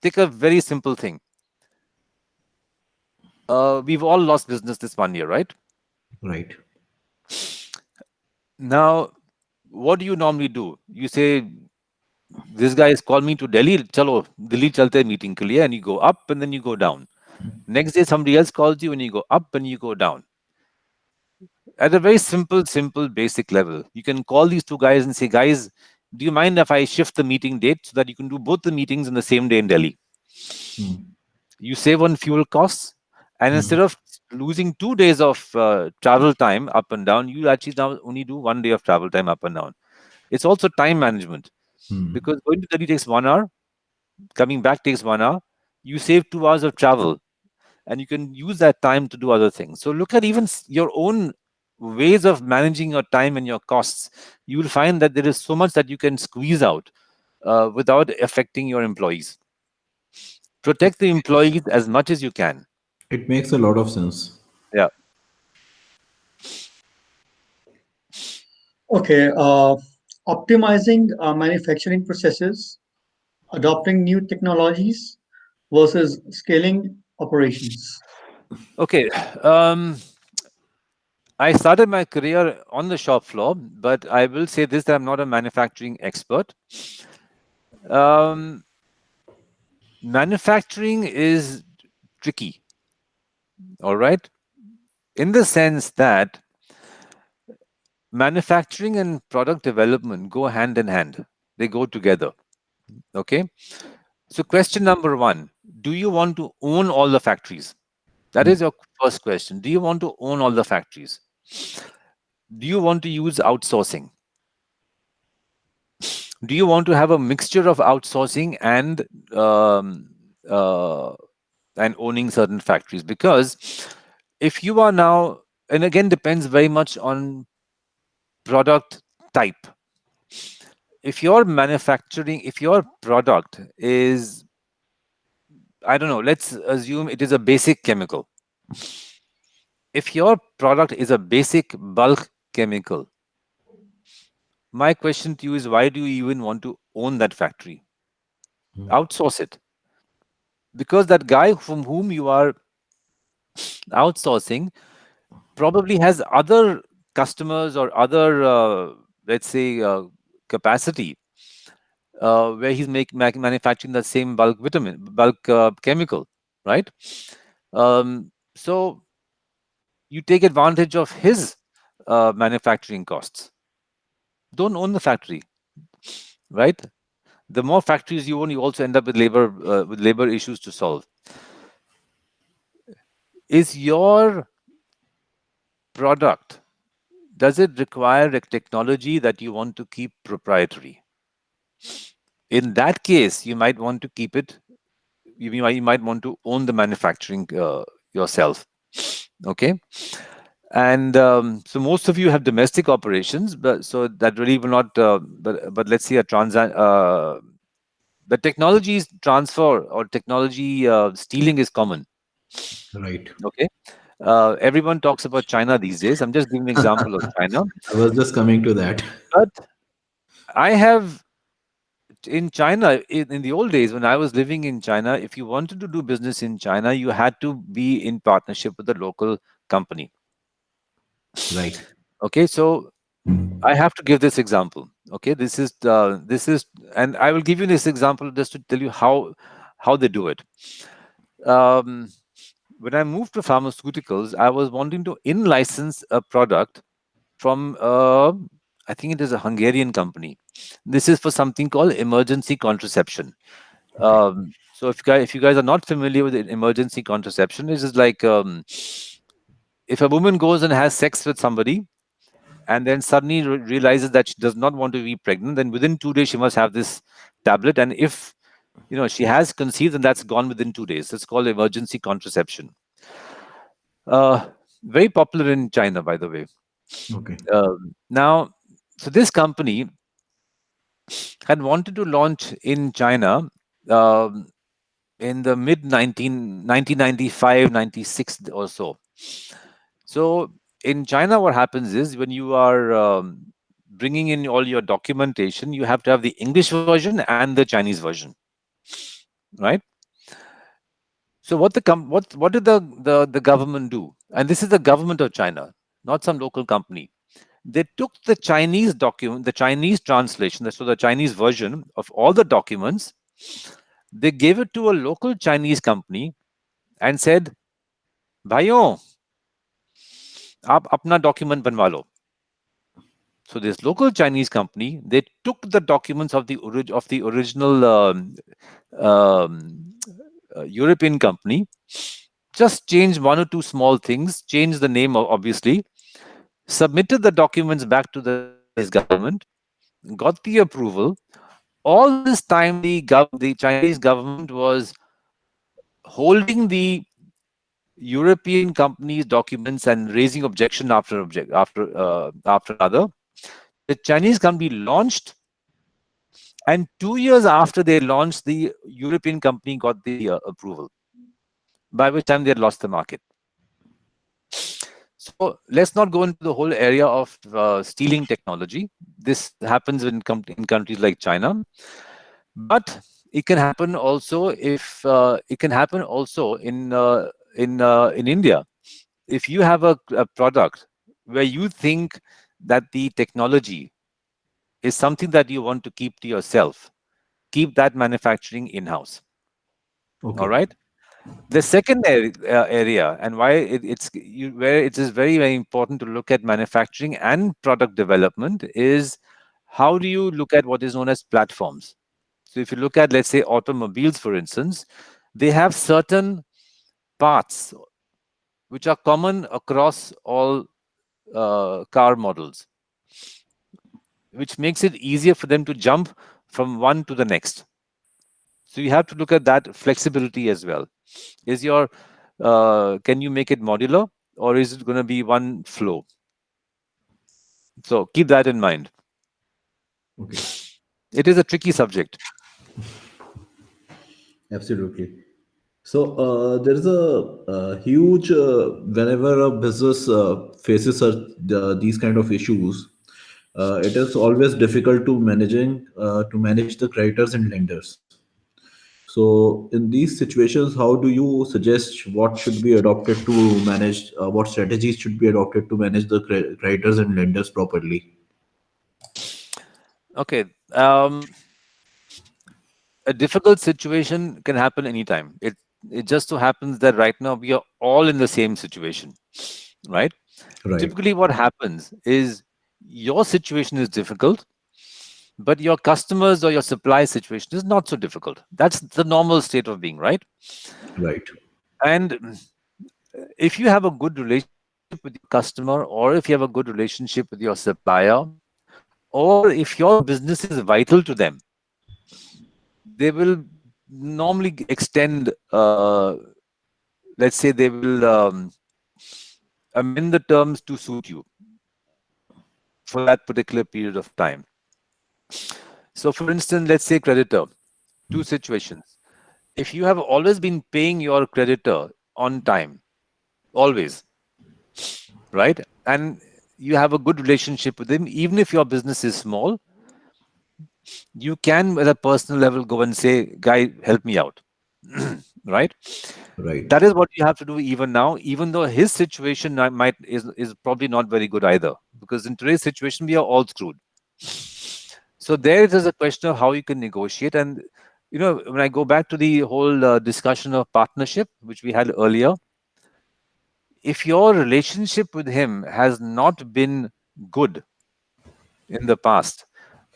take a very simple thing. We've all lost business this 1 year, right? Right. Now, what do you normally do? You say, this guy has called me to Delhi, chalo, Delhi chalte hain meeting ke liye, and you go up and then you go down. Next day, somebody else calls you and you go up and you go down. At a very simple, basic level, you can call these two guys and say, guys, do you mind if I shift the meeting date so that you can do both the meetings in the same day in Delhi? Hmm. You save on fuel costs, and Hmm. instead of losing 2 days of travel time up and down, you actually now only do 1 day of travel time up and down. It's also time management, Hmm. because going to Delhi takes 1 hour, coming back takes 1 hour. You save 2 hours of travel, and you can use that time to do other things. So look at even your own ways of managing your time and your costs. You will find that there is so much that you can squeeze out without affecting your employees. Protect the employees as much as you can. It makes a lot of sense. Yeah. Okay, optimizing manufacturing processes, adopting new technologies versus scaling operations. Okay. I started my career on the shop floor, but I will say this, that I'm not a manufacturing expert. Um, Manufacturing is tricky, all right? In the sense that manufacturing and product development go hand in hand, they go together. Okay. So, question number one, do you want to own all the factories? That Hmm. is your first question. Do you want to own all the factories? Do you want to use outsourcing? Do you want to have a mixture of outsourcing um, uh, and owning certain factories? Because if you are now, and again, depends very much on product type. If your product is, I don't know, let's assume it is a basic chemical. If your product is a basic bulk chemical, my question to you is, why do you even want to own that factory? Outsource it. because that guy from whom you are outsourcing probably has other customers or other, let's say, capacity where he's manufacturing the same bulk chemical, right? So you take advantage of his manufacturing costs. Don't own the factory, right? The more factories you own, you also end up with labor issues to solve. Is your product, does it require a technology that you want to keep proprietary? In that case, you might want to keep it. You might want to own the manufacturing yourself. Okay. And so most of you have domestic operations, but so that really will not. But let's say the technologies transfer or technology stealing is common. Right. Okay. Everyone talks about China these days. I'm just giving an example of China. I was just coming to that. But I have in China, in the old days when I was living in China, if you wanted to do business in China, you had to be in partnership with a local company. Right. Okay, so I have to give this example. Okay, this is, and I will give you this example just to tell you how they do it. Um, when I moved to pharmaceuticals, I was wanting to in-license a product from I think it is a Hungarian company. This is for something called emergency contraception. Okay. So if you guys are not familiar with emergency contraception, it is like if a woman goes and has sex with somebody and then suddenly realizes that she does not want to be pregnant, then within 2 days she must have this tablet. And if she has conceived, then that's gone within 2 days. It's called emergency contraception. Uh, Very popular in China, by the way. Okay. Now, so this company had wanted to launch in China um, in the mid 1995, 96 or so. So in China, what happens is when you are bringing in all your documentation, you have to have the English version and the Chinese version, right? So what did the government do? And this is the government of China, not some local company. They took the Chinese document, the Chinese translation, so the Chinese version of all the documents, they gave it to a local Chinese company and said, भाइयों, आप अपना document बनवा लो. So this local Chinese company, they took the documents of the original um, European company, just changed one or two small things, changed the name obviously, submitted the documents back to the Chinese government, got the approval. All this time, the Chinese government was holding the European company's documents and raising objection after another. The Chinese company launched, and 2 years after they launched, the European company got the approval. By which time they had lost the market. So let's not go into the whole area of stealing technology. This happens in countries like China, but it can happen also in India. If you have a product where you think that the technology is something that you want to keep to yourself, keep that manufacturing in-house. All Okay. right. The second area, and why where it is very, very important to look at manufacturing and product development, is how do you look at what is known as platforms? So if you look at, let's say, automobiles, for instance, they have certain parts which are common across all car models, which makes it easier for them to jump from one to the next. So you have to look at that flexibility as well. Is your can you make it modular, or is it going to be one flow? So keep that in mind. Okay. It is a tricky subject. Absolutely. So there is a huge whenever a business faces these kind of issues, it is always difficult to manage the creditors and lenders. So, in these situations, how do you suggest what should be adopted to manage, what strategies should be adopted to manage the creditors and lenders properly? Okay. A difficult situation can happen anytime. It just so happens that right now we are all in the same situation, right? Right, Typically, what happens is your situation is difficult, but your customers or your supply situation is not so difficult. That's the normal state of being, right? right, And if you have a good relationship with your customer, or if you have a good relationship with your supplier, or if your business is vital to them, they will normally extend, let's say, they will amend the terms to suit you for that particular period of time. So, for instance, let's say creditor, two situations. If you have always been paying your creditor on time, always, right? And you have a good relationship with him, even if your business is small, you can, at a personal level, go and say, "Guy, help me out." Right? right, That is what you have to do even now, even though his situation might is probably not very good either, because in today's situation we are all screwed. So there it is a question of how you can negotiate. And when I go back to the whole discussion of partnership which we had earlier, if your relationship with him has not been good in the past,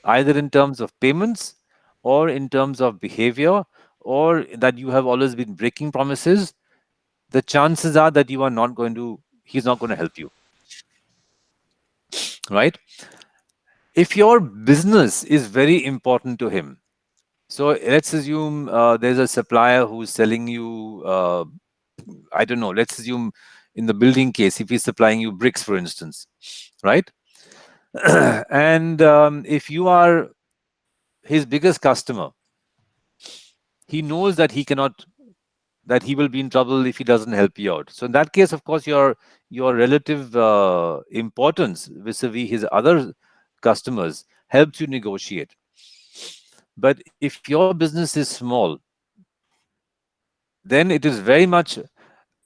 either in terms of payments or in terms of behavior, or that you have always been breaking promises, the chances are that he's not going to help you, right? If your business is very important to him, so let's assume there's a supplier who's selling you, I don't know, let's assume in the building case, if he's supplying you bricks, for instance, right? And if you are his biggest customer, he knows that he will be in trouble if he doesn't help you out. So in that case, of course, your relative importance vis-a-vis his other customers helps you negotiate. But if your business is small, then it is very much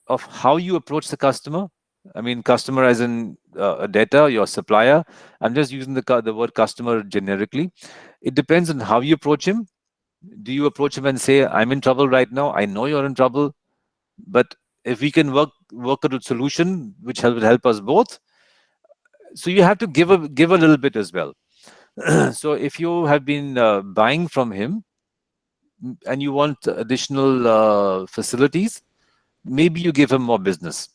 of how you approach the customer. I mean, customer as in a debtor, your supplier. I'm just using the word customer generically. It depends on how you approach him. Do you approach him and say, "I'm in trouble right now. I know you're in trouble, but if we can work out a solution which will help us both." So you have to give a little bit as well. So if you have been buying from him, and you want additional facilities, maybe you give him more business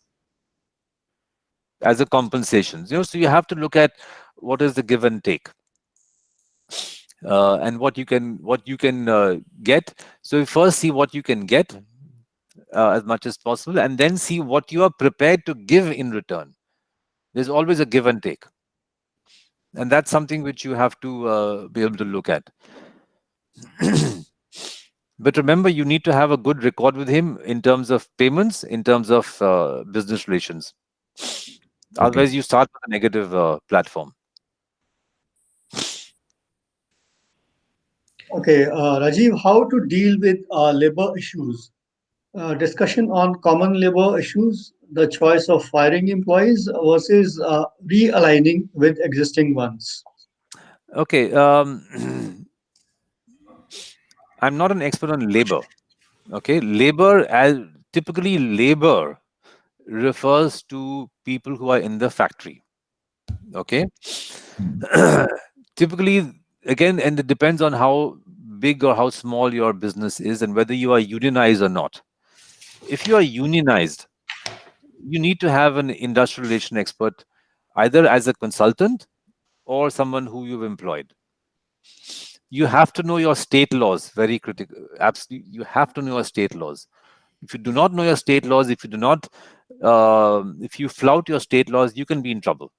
as a compensation. So you have to look at what is the give and take, and what you can get. So you first see what you can get as much as possible, and then see what you are prepared to give in return. There's always a give and take, and that's something which you have to be able to look at. But remember, you need to have a good record with him in terms of payments, in terms of business relations. okay. Otherwise, you start with a negative platform. Okay, Rajiv, how to deal with labor issues? Discussion on common labor issues, the choice of firing employees versus realigning with existing ones. Okay, I'm not an expert on labor. Okay, labor, as typically labor refers to people who are in the factory. Okay, typically, again, and it depends on how big or how small your business is and whether you are unionized or not. If you are unionized, you need to have an industrial relation expert, either as a consultant or someone who you've employed. You have to know your state laws, very critical. Absolutely, you have to know your state laws. If you do not know your state laws, if you flout your state laws, you can be in trouble.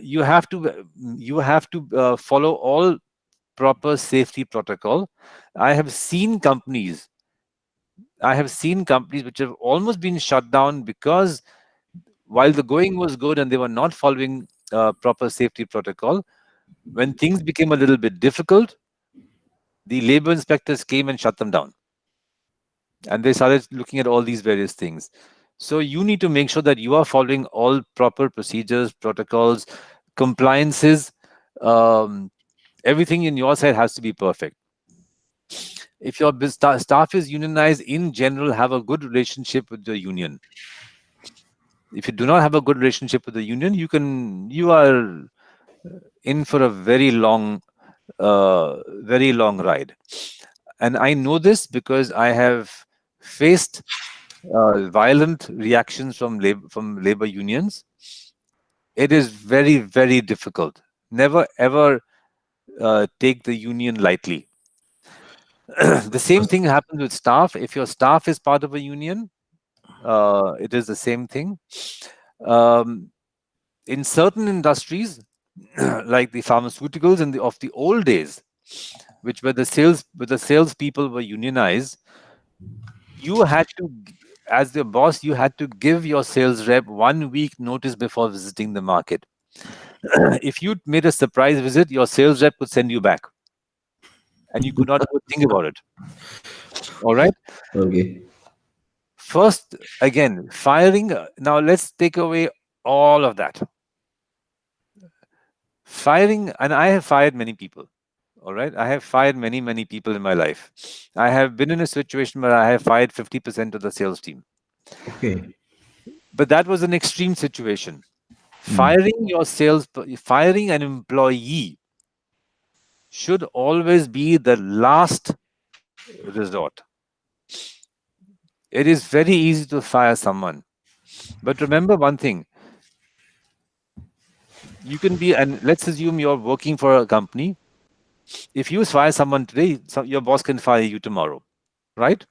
You have to follow all proper safety protocol. I have seen companies. I have seen companies which have almost been shut down because while the going was good and they were not following proper safety protocol, when things became a little bit difficult, The labor inspectors came and shut them down. And they started looking at all these various things. So you need to make sure that you are following all proper procedures, protocols, compliances. Um, Everything in your side has to be perfect. If your staff is unionized, in general, have a good relationship with the union. If you do not have a good relationship with the union, you are in for a very long ride. And I know this because I have faced violent reactions from labor unions. It is very, very difficult. Never ever take the union lightly. The same thing happens with staff. If your staff is part of a union, it is the same thing. Um, in certain industries, like the pharmaceuticals and of the old days, which where the salespeople were unionized, you had to, as the boss, you had to give your sales rep 1 week notice before visiting the market. If you made a surprise visit, your sales rep could send you back, and you could not even think about it. All right. Okay. First, again, firing. Now let's take away all of that. Firing, and I have fired many people. All right. I have fired many, many people in my life. I have been in a situation where I have fired 50% of the sales team. Okay. But that was an extreme situation. Hmm. Firing an employee should always be the last resort. It is very easy to fire someone. But remember one thing, you can be, and let's assume you're working for a company. If you fire someone today, your boss can fire you tomorrow, right?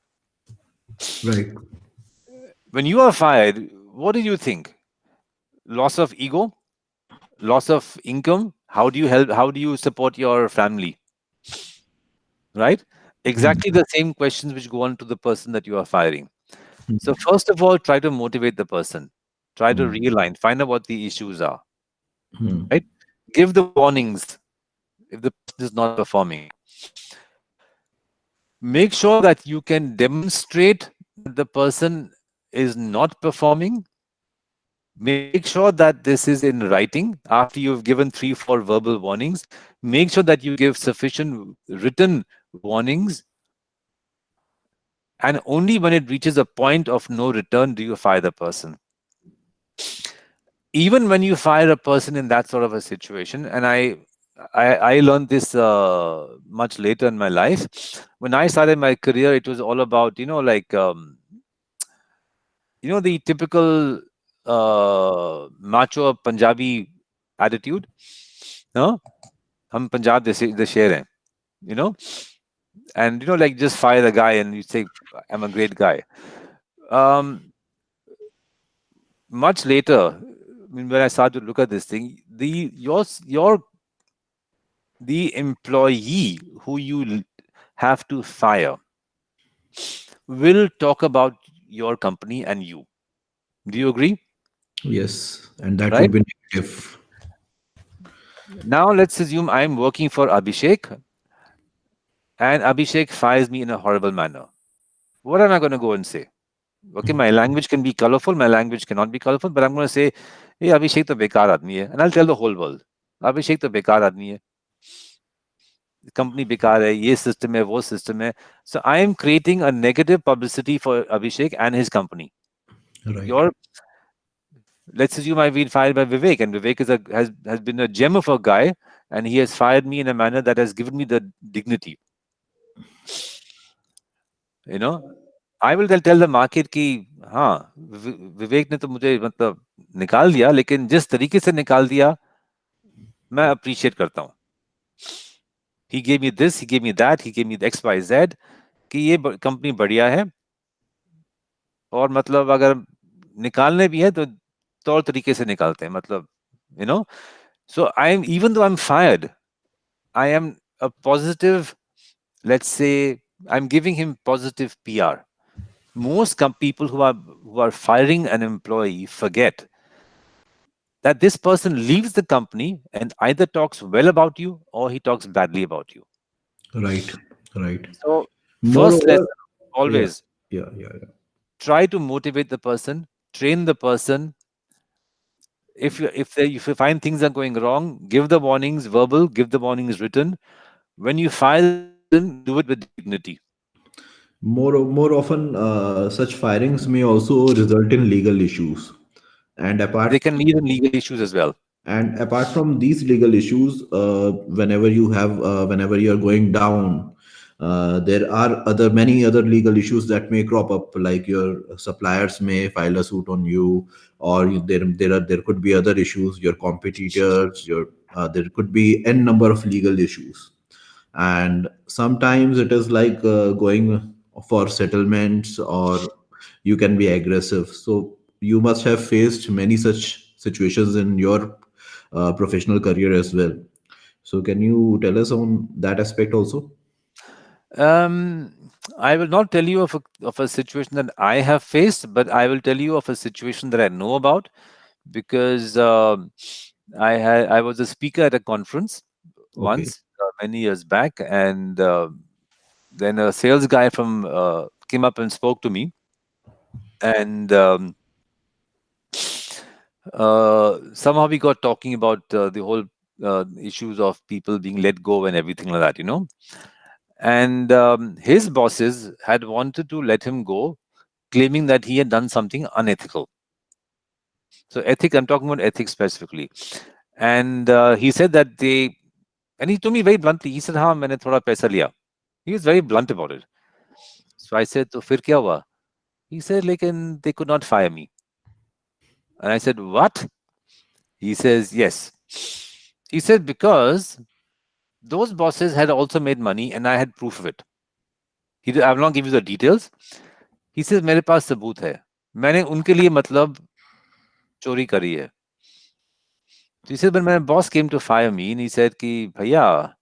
Right. When you are fired, what do you think? Loss of ego, loss of income. How do you help? How do you support your family? Right? Hmm. Exactly the same questions which go on to the person that you are firing. So first of all, try to motivate the person. Try to Hmm. realign. Find out what the issues are. Hmm. Right? Give the warnings if the person is not performing. Make sure that you can demonstrate that the person is not performing. Make sure that this is in writing after you've given 3, 4 verbal warnings. Make sure that you give sufficient written warnings. And only when it reaches a point of no return do you fire the person. Even when you fire a person in that sort of a situation, and I learned this much later in my life. When I started my career, it was all about like the typical macho Punjabi attitude. No, हम Punjab the शेर हैं, you know, and like just fire the guy and you say I'm a great guy. Um, Much later, I mean, when I started to look at this thing, the employee who you have to fire will talk about your company and you. Do you agree? Yes. And that Right? would be negative. Now let's assume I'm working for Abhishek and Abhishek fires me in a horrible manner. What am I going to go and say? Okay, my language can be colorful, my language cannot be colorful, but I'm going to say, hey, Abhishek to bekar aadmi hai. And I'll tell the whole world, Abhishek to bekar aadmi hai. Company बेकार है, ये system है, वो system है. So I am creating a negative publicity for Abhishek and his company. Right. Your Let's assume I've been fired by Vivek, and Vivek has been a gem of a guy, and he has fired me in a manner that has given me the dignity. You know, I will tell the market कि हाँ विवेक ने तो मुझे मतलब निकाल दिया, लेकिन जिस तरीके से निकाल दिया मैं अप्रिशिएट करता हूँ. He gave me this, he gave me that, he gave me the XYZ कि ये कंपनी बढ़िया है, और मतलब अगर निकालने भी है तो तौर तरीके से निकालते हैं, मतलब you know. So even though I'm fired, I am a positive, let's say, I'm giving him positive PR. Most people who are firing an employee forget that this person leaves the company and either talks well about you or he talks badly about you. Right. Right. So, first Moreover, lesson yeah, always, yeah. try to motivate the person, train the person. If you find things are going wrong, give the warnings verbal, give the warnings written. When you file them, do it with dignity. More often, such firings may also result in legal issues. And They apart can lead in legal issues as well. and apart from these legal issues, whenever you are going down, there are other many other legal issues that may crop up, like your suppliers may file a suit on you, or there could be other issues, your competitors, your there could be n number of legal issues. And sometimes it is like going for settlements, or you can be aggressive. So you must have faced many such situations in your professional career as well. So can you tell us on that aspect also? Um, I will not tell you of a situation that I have faced, but I will tell you of a situation that I know about because I was a speaker at a conference Okay. once many years back, and then a sales guy from came up and spoke to me, and somehow we got talking about the whole issues of people being let go and everything like that, you know. And his bosses had wanted to let him go, claiming that he had done something unethical. So ethic, I'm talking about ethics specifically. And he said that they, and he told me very bluntly, he said, "हाँ मैंने थोड़ा पैसा लिया." He was very blunt about it. So I said, "तो फिर क्या हुआ?" He said, "लेकिन they could not fire me." And I said, "What?" He says, "Yes." He said, "Because those bosses had also made money and I had proof of it." I will not give you the details. He says, "मेरे पास सबूत है, मैंने उनके लिए मतलब चोरी करी है." So he said, "When my boss came to fire me and he said कि भैया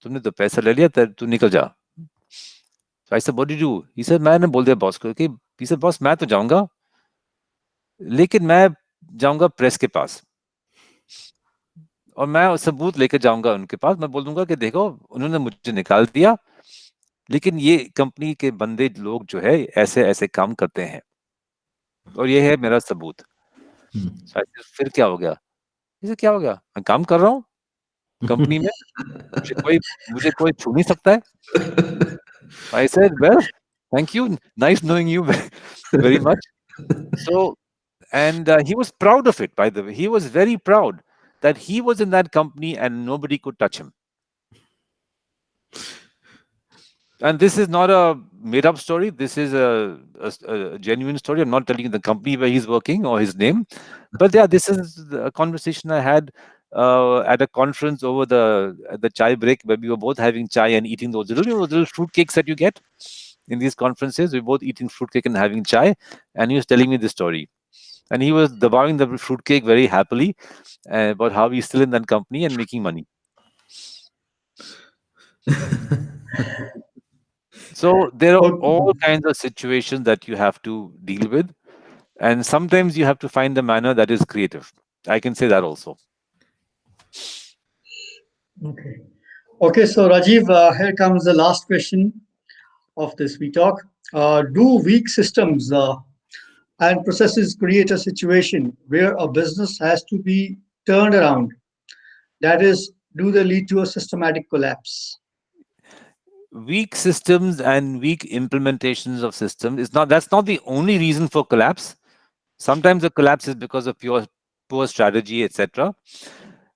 तुमने तो पैसा ले लिया, तू निकल जा." So I said, "What did you do?" He said, "मैंने बोल दिया बॉस को कि," he said, "बॉस मैं तो जाऊंगा, लेकिन मैं जाऊंगा प्रेस के पास और मैं सबूत लेकर जाऊंगा उनके पास, मैं बोल दूंगा कि देखो उन्होंने मुझे निकाल दिया, लेकिन ये कंपनी के बंदे लोग जो है ऐसे ऐसे काम करते हैं और ये है मेरा सबूत." So I said, "फिर क्या हो गया?" इसे क्या हो गया, मैं काम कर रहा हूँ कंपनी में, मुझे कोई छू नहीं सकता है। I said, "Well, thank you, nice knowing you very much." So, and he was proud of it, by the way. He was very proud that he was in that company and nobody could touch him. And this is not a made up story. This is a genuine story. I'm not telling you the company where he's working or his name. But yeah, this is a conversation I had at a conference over the chai break, where we were both having chai and eating those little, those little fruit cakes that you get in these conferences. We were both eating fruitcake and having chai. And he was telling me this story. And he was devouring the fruitcake very happily about how he's still in that company and making money. So there are Okay. all kinds of situations that you have to deal with, and sometimes you have to find a manner that is creative. I can say that also. Okay. Okay. So Rajiv, here comes the last question of this we talk. Do weak systems and processes create a situation where a business has to be turned around? That is, do they lead to a systematic collapse? Weak systems and weak implementations of systems is not that's not the only reason for collapse. Sometimes the collapse is because of poor strategy, etc.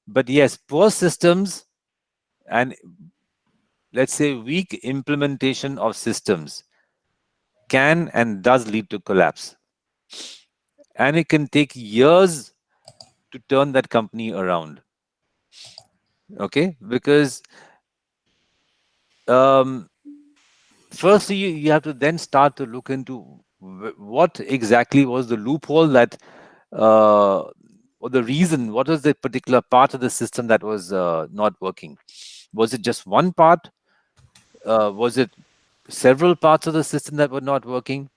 But yes, poor systems and, let's say, weak implementation of systems can and does lead to collapse. And it can take years to turn that company around. Okay, because um, firstly you have to then start to look into what exactly was the loophole that or the reason, what was the particular part of the system that was not working. Was it just one part? Was it several parts of the system that were not working?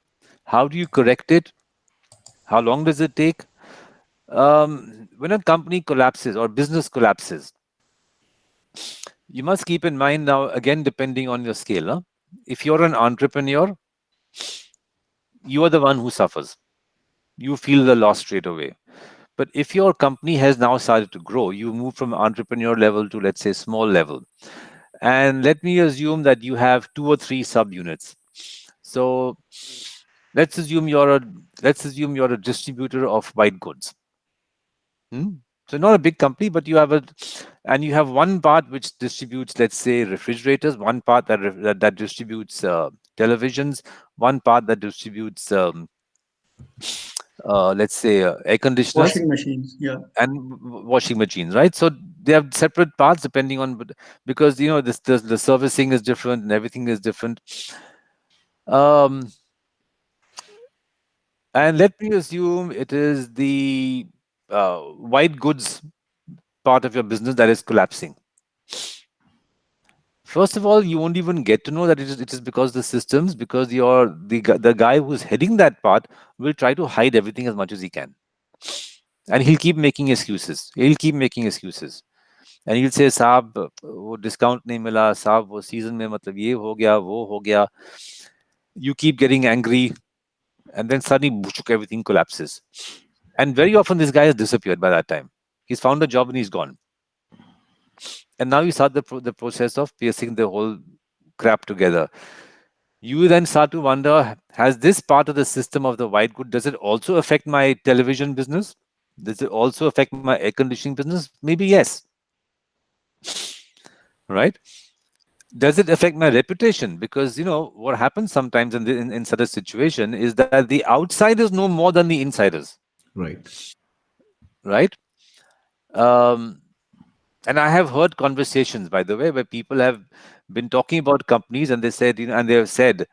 How do you correct it? How long does it take? When a company collapses or business collapses, You must keep in mind now, again, depending on your scale, huh? If you're an entrepreneur, you are the one who suffers. You feel the loss straight away. But if your company has now started to grow, you move from entrepreneur level to, let's say, small level. And let me assume that you have 2 or 3 subunits. So let's assume you're a let's assume you're a distributor of white goods. Hmm? So not a big company, but you have one part which distributes, let's say, refrigerators, one part that distributes televisions, one part that distributes, let's say, air conditioners Washing machines. Yeah. and washing machines, right? So they have separate parts depending on, because the servicing is different and everything is different. Um, and let me assume it is the white goods part of your business that is collapsing. First of all, you won't even get to know that it is because the systems, because the guy who's heading that part will try to hide everything as much as he can, and he'll keep making excuses. He'll keep making excuses, and he'll say, "साहब, वो discount नहीं मिला, साहब वो season में मतलब ये हो गया, वो हो गया." You keep getting angry, and then suddenly, booshuk, everything collapses. And very often, this guy has disappeared by that time. He's found a job and he's gone. And now you start the process of piecing the whole crap together. You then start to wonder, has this part of the system of the white good, does it also affect my television business? Does it also affect my air conditioning business? Maybe yes. Right? Does it affect my reputation? Because what happens sometimes in such a situation is that the outsiders know more than the insiders. Right. Right? Um, and I have heard conversations, by the way, where people have been talking about companies, and they have said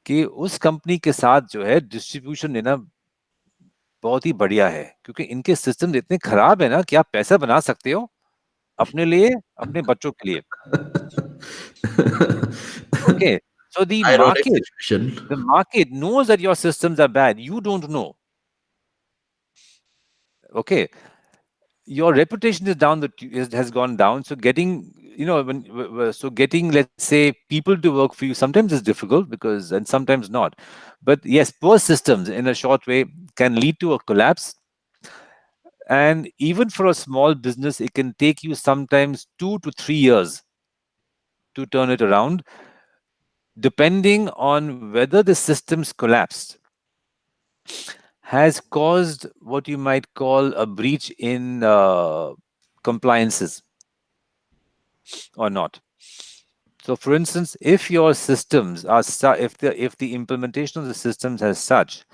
कि उस company के साथ जो है distribution लेना बहुत ही बढ़िया है, क्योंकि इनके सिस्टम इतने खराब है ना कि आप पैसा बना सकते हो अपने लिए, अपने बच्चों के लिए. Okay, so Ironic situation. the market knows that your systems are bad. You don't know. Okay, your reputation is down. Has gone down. So getting let's say people to work for you sometimes is difficult, and sometimes not. But yes, poor systems in a short way can lead to a collapse. And even for a small business, it can take you sometimes 2 to 3 years to turn it around, depending on whether the systems collapsed has caused what you might call a breach in compliances or not. So, for instance, if your systems are if the implementation of the systems has such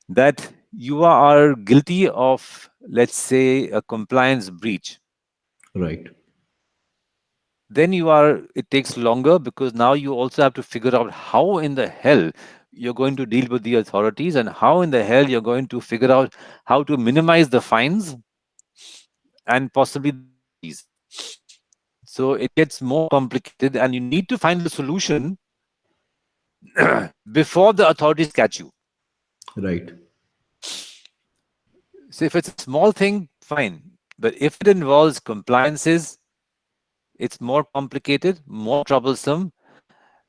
that you are guilty of, let's say, a compliance breach, Right. then it takes longer, because now you also have to figure out how in the hell you're going to deal with the authorities, and how in the hell you're going to figure out how to minimize the fines and possibly the penalties. So it gets more complicated, and you need to find a solution before the authorities catch you. Right. So if it's a small thing, fine. But if it involves compliances, it's more complicated, more troublesome,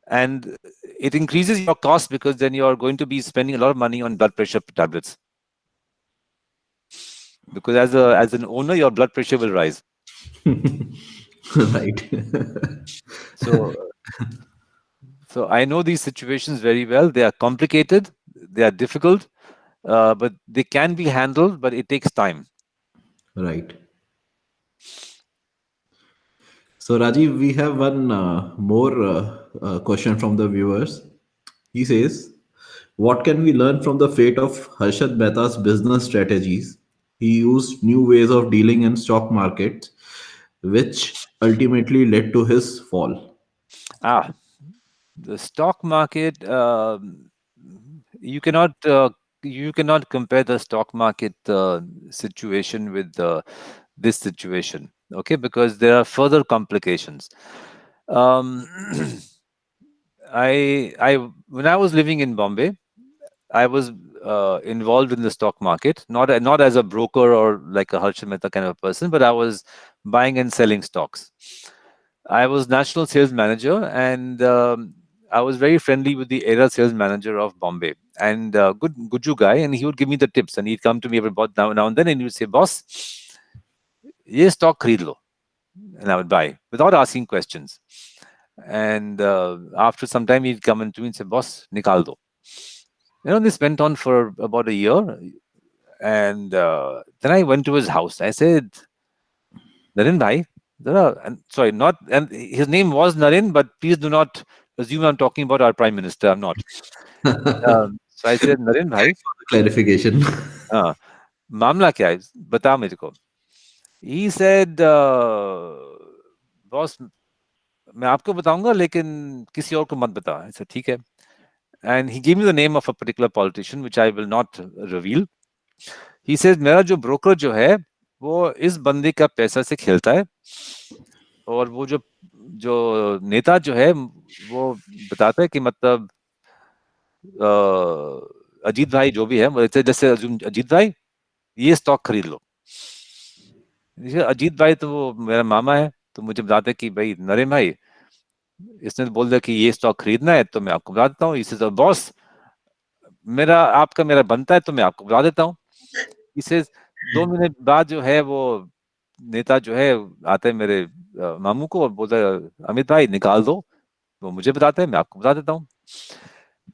and it increases your cost, because then you're going to be spending a lot of money on blood pressure tablets. Because as an owner, your blood pressure will rise. Right. So I know these situations very well. They are complicated, they are difficult, but they can be handled, but it takes time. Right. So, Rajiv, we have one more question from the viewers. He says, what can we learn from the fate of Harshad Mehta's business strategies? He used new ways of dealing in stock markets, which ultimately led to his fall. The stock market, you cannot compare the stock market situation with this situation, okay? Because there are further complications. Um, I when I was living in Bombay, I was involved in the stock market, not as a broker or like a Harshad Mehta kind of person, but I was buying and selling stocks. I was national sales manager, and I was very friendly with the area sales manager of Bombay, and good Guju guy, and he would give me the tips, and he'd come to me every now and then, and he would say, "Boss, ये stock खरीद लो," and I would buy without asking questions. And after some time, he'd come into me and say, "Boss, निकाल दो." This went on for about a year, and then I went to his house. I said, "Naren bhai, and sorry, not, and his name was Naren, but please do not assume I'm talking about our prime minister. I'm not." So I said, "Naren bhai, Clarification. हाँ, मामला क्या है? बता मेरे को." He said, "Boss, मैं आपको बताऊंगा, लेकिन किसी और को मत बता." I said, "ठीक है." And he gave me the name of a particular politician, which I will not reveal. He says, मेरा जो broker जो है, वो इस बंदे का पैसा से खेलता है, और वो जो जो नेता जो है, वो बताता है कि मतलब अजीत भाई जो भी है, जैसे अजीत भाई, ये स्टॉक खरीद लो। अजीत भाई तो वो मेरा मामा है, तो मुझे बताते कि भाई नरेन भाई, इसने बोल दिया कि ये स्टॉक खरीदना है, तो मैं आपको बता देता हूँ। इसे तो बॉस, मेरा बनता है, तो मैं आपको बता देता हूँ। इसे 2 महीने बाद जो है, वो नेता जो है आता है मेरे मामू को और बोलता है, अमित भाई निकाल दो। वो मुझे बताते हैं, मैं आपको बता देता हूँ।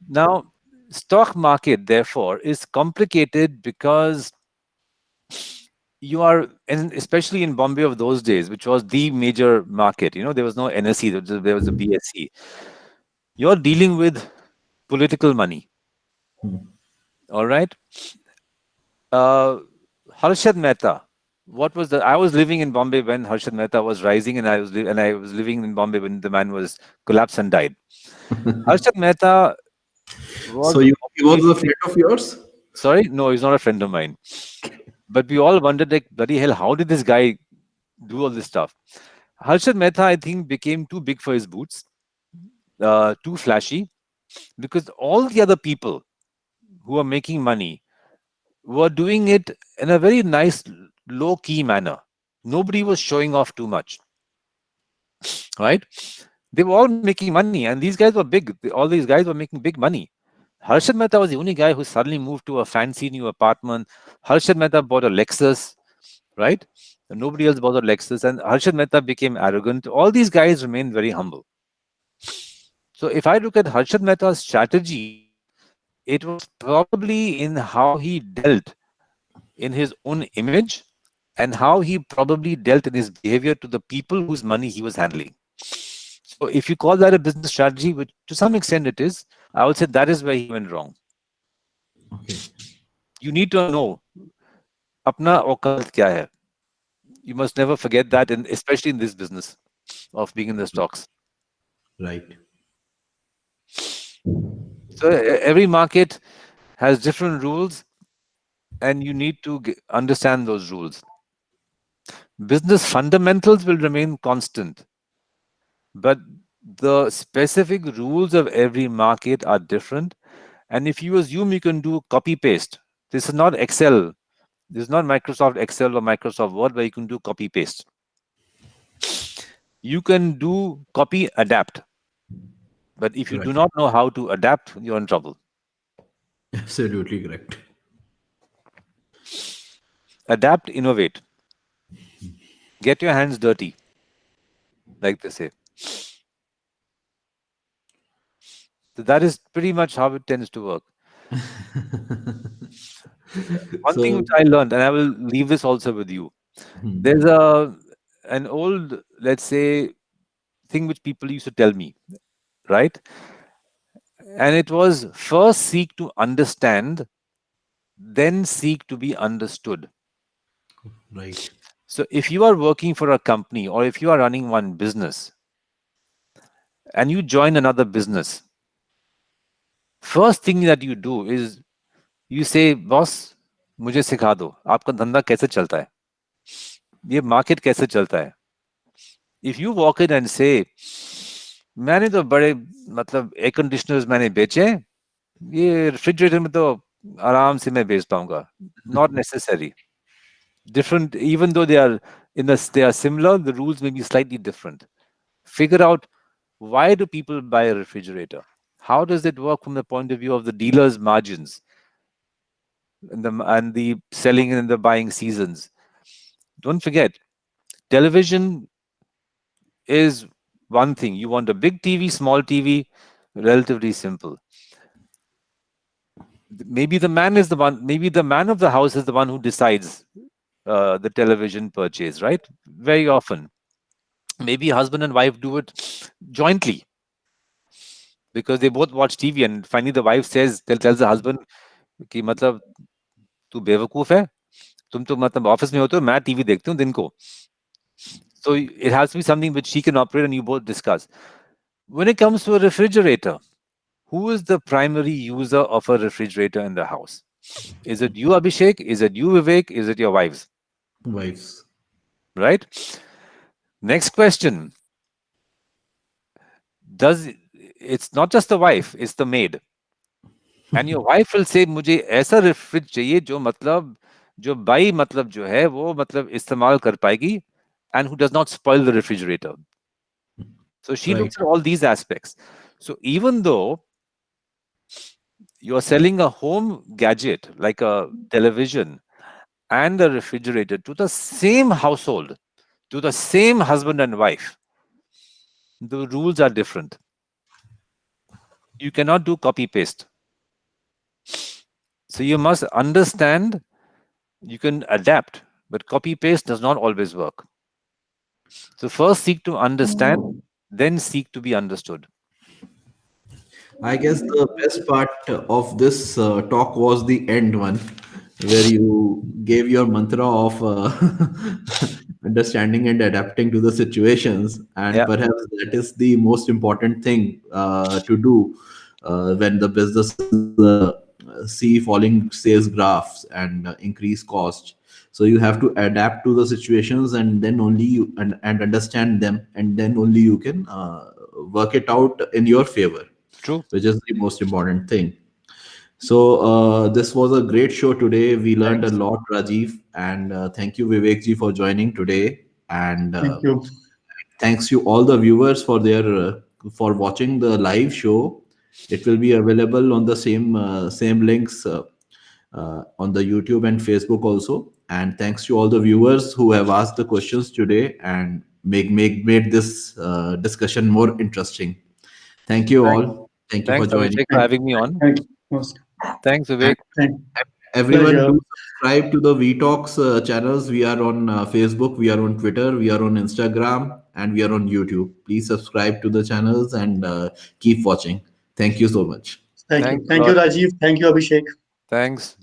Now, stock market, therefore, is complicated because you are, and especially in Bombay of those days, which was the major market, there was no NSE, there was a BSE. You're dealing with political money. All right. Harshad Mehta. I was living in Bombay when Harshad Mehta was rising, and I was living in Bombay when the man was collapsed and died. Harshad Mehta was So he was a opportunistic. friend of yours? Sorry, no, he's not a friend of mine. But we all wondered, like, bloody hell, how did this guy do all this stuff? Harshad Mehta, I think, became too big for his boots, too flashy, because all the other people who are making money were doing it in a very nice, low key manner. Nobody was showing off too much, right? They were all making money, and these guys were big. All these guys were making big money. Harshad Mehta was the only guy who suddenly moved to a fancy new apartment. Harshad Mehta bought a Lexus, right? And nobody else bought a Lexus, and Harshad Mehta became arrogant. All these guys remained very humble. So if I look at Harshad Mehta's strategy, it was probably in how he dealt in his own image and how he probably dealt in his behavior to the people whose money he was handling. So if you call that a business strategy, which to some extent it is, I would say that is where he went wrong. Okay. You need to know apna औकात क्या है. You must never forget that, and especially in this business of being in the stocks. Right. So every market has different rules, and you need to understand those rules. Business fundamentals will remain constant, but the specific rules of every market are different. And if you assume you can do copy paste, this is not Excel. This is not Microsoft Excel or Microsoft Word where you can do copy paste. You can do copy adapt. But if you do Right. not know how to adapt, you're in trouble. Absolutely correct. Adapt, innovate. Get your hands dirty, like they say. So that is pretty much how it tends to work. One thing So, which I learned, and I will leave this also with you. There's an old, let's say, thing which people used to tell me, right? And it was first seek to understand, then seek to be understood. right. So if you are working for a company or if you are running one business and you join another business, first thing that you do is you say, boss, मुझे सिखा दो आपका धंधा कैसे चलता है, ये market कैसे चलता है. If you walk in and say, मैंने तो बड़े मतलब एयर कंडीशनर्स मैंने बेचे हैं, ये रेफ्रिजरेटर में तो आराम से मैं बेच पाऊंगा. Not necessary. Different, even though they are similar, the rules may be slightly different. Figure out, why do people buy a refrigerator? How does it work from the point of view of the dealer's margins and the selling and the buying seasons? Don't forget, television is one thing. You want a big TV, small TV, relatively simple. Maybe the man is the one, maybe the man of the house is the one who decides the television purchase, right? Very often. Maybe husband and wife do it jointly because they both watch TV, and finally the wife tells the husband कि मतलब तू बेवकूफ है, तुम तो मतलब office में होते हो, मैं टीवी देखती हूँ दिन को. So it has to be something which she can operate and you both discuss. When it comes to a refrigerator, who is the primary user of a refrigerator in the house? Is it you, Abhishek? Is it you, Vivek? Is it your wives? Wives. Right? Next question. It's not just the wife, it's the maid. And your wife will say, मुझे ऐसा refrigerator चाहिए जो by मतलब जो है वो मतलब इस्तेमाल कर पाएगी, and who does not spoil the refrigerator. So she Right. looks at all these aspects. So even though you're selling a home gadget like a television and a refrigerator to the same household, to the same husband and wife, the rules are different. You cannot do copy paste. So you must understand, you can adapt, but copy paste does not always work. So first seek to understand, then seek to be understood. I guess the best part of this talk was the end one, where you gave your mantra of understanding and adapting to the situations. And Yeah, perhaps that is the most important thing to do when the businesses see falling sales graphs and increase cost. So you have to adapt to the situations, and then only and understand them, and then only you can work it out in your favor, true. which is the most important thing. So this was a great show today. We learned a Thanks. lot, Rajiv, and thank you, Vivek ji, for joining today. And Thank you. thanks you all the viewers for their for watching the live show. It will be available on the same links on the YouTube and Facebook also. And thanks to all the viewers who have asked the questions today and made this discussion more interesting. Thank you Thanks. all. Thank you for Thanks, joining. Abhishek, for Thank, having me on. thank you. Most. Thanks, And Vivek. Thank. everyone, Pleasure. do subscribe to the VTalks channels. We are on Facebook, we are on Twitter, we are on Instagram, and we are on YouTube. Please subscribe to the channels and keep watching. Thank you so much. Thank you. Thanks a Thank you, lot. Rajiv. Thank you, Abhishek. Thanks.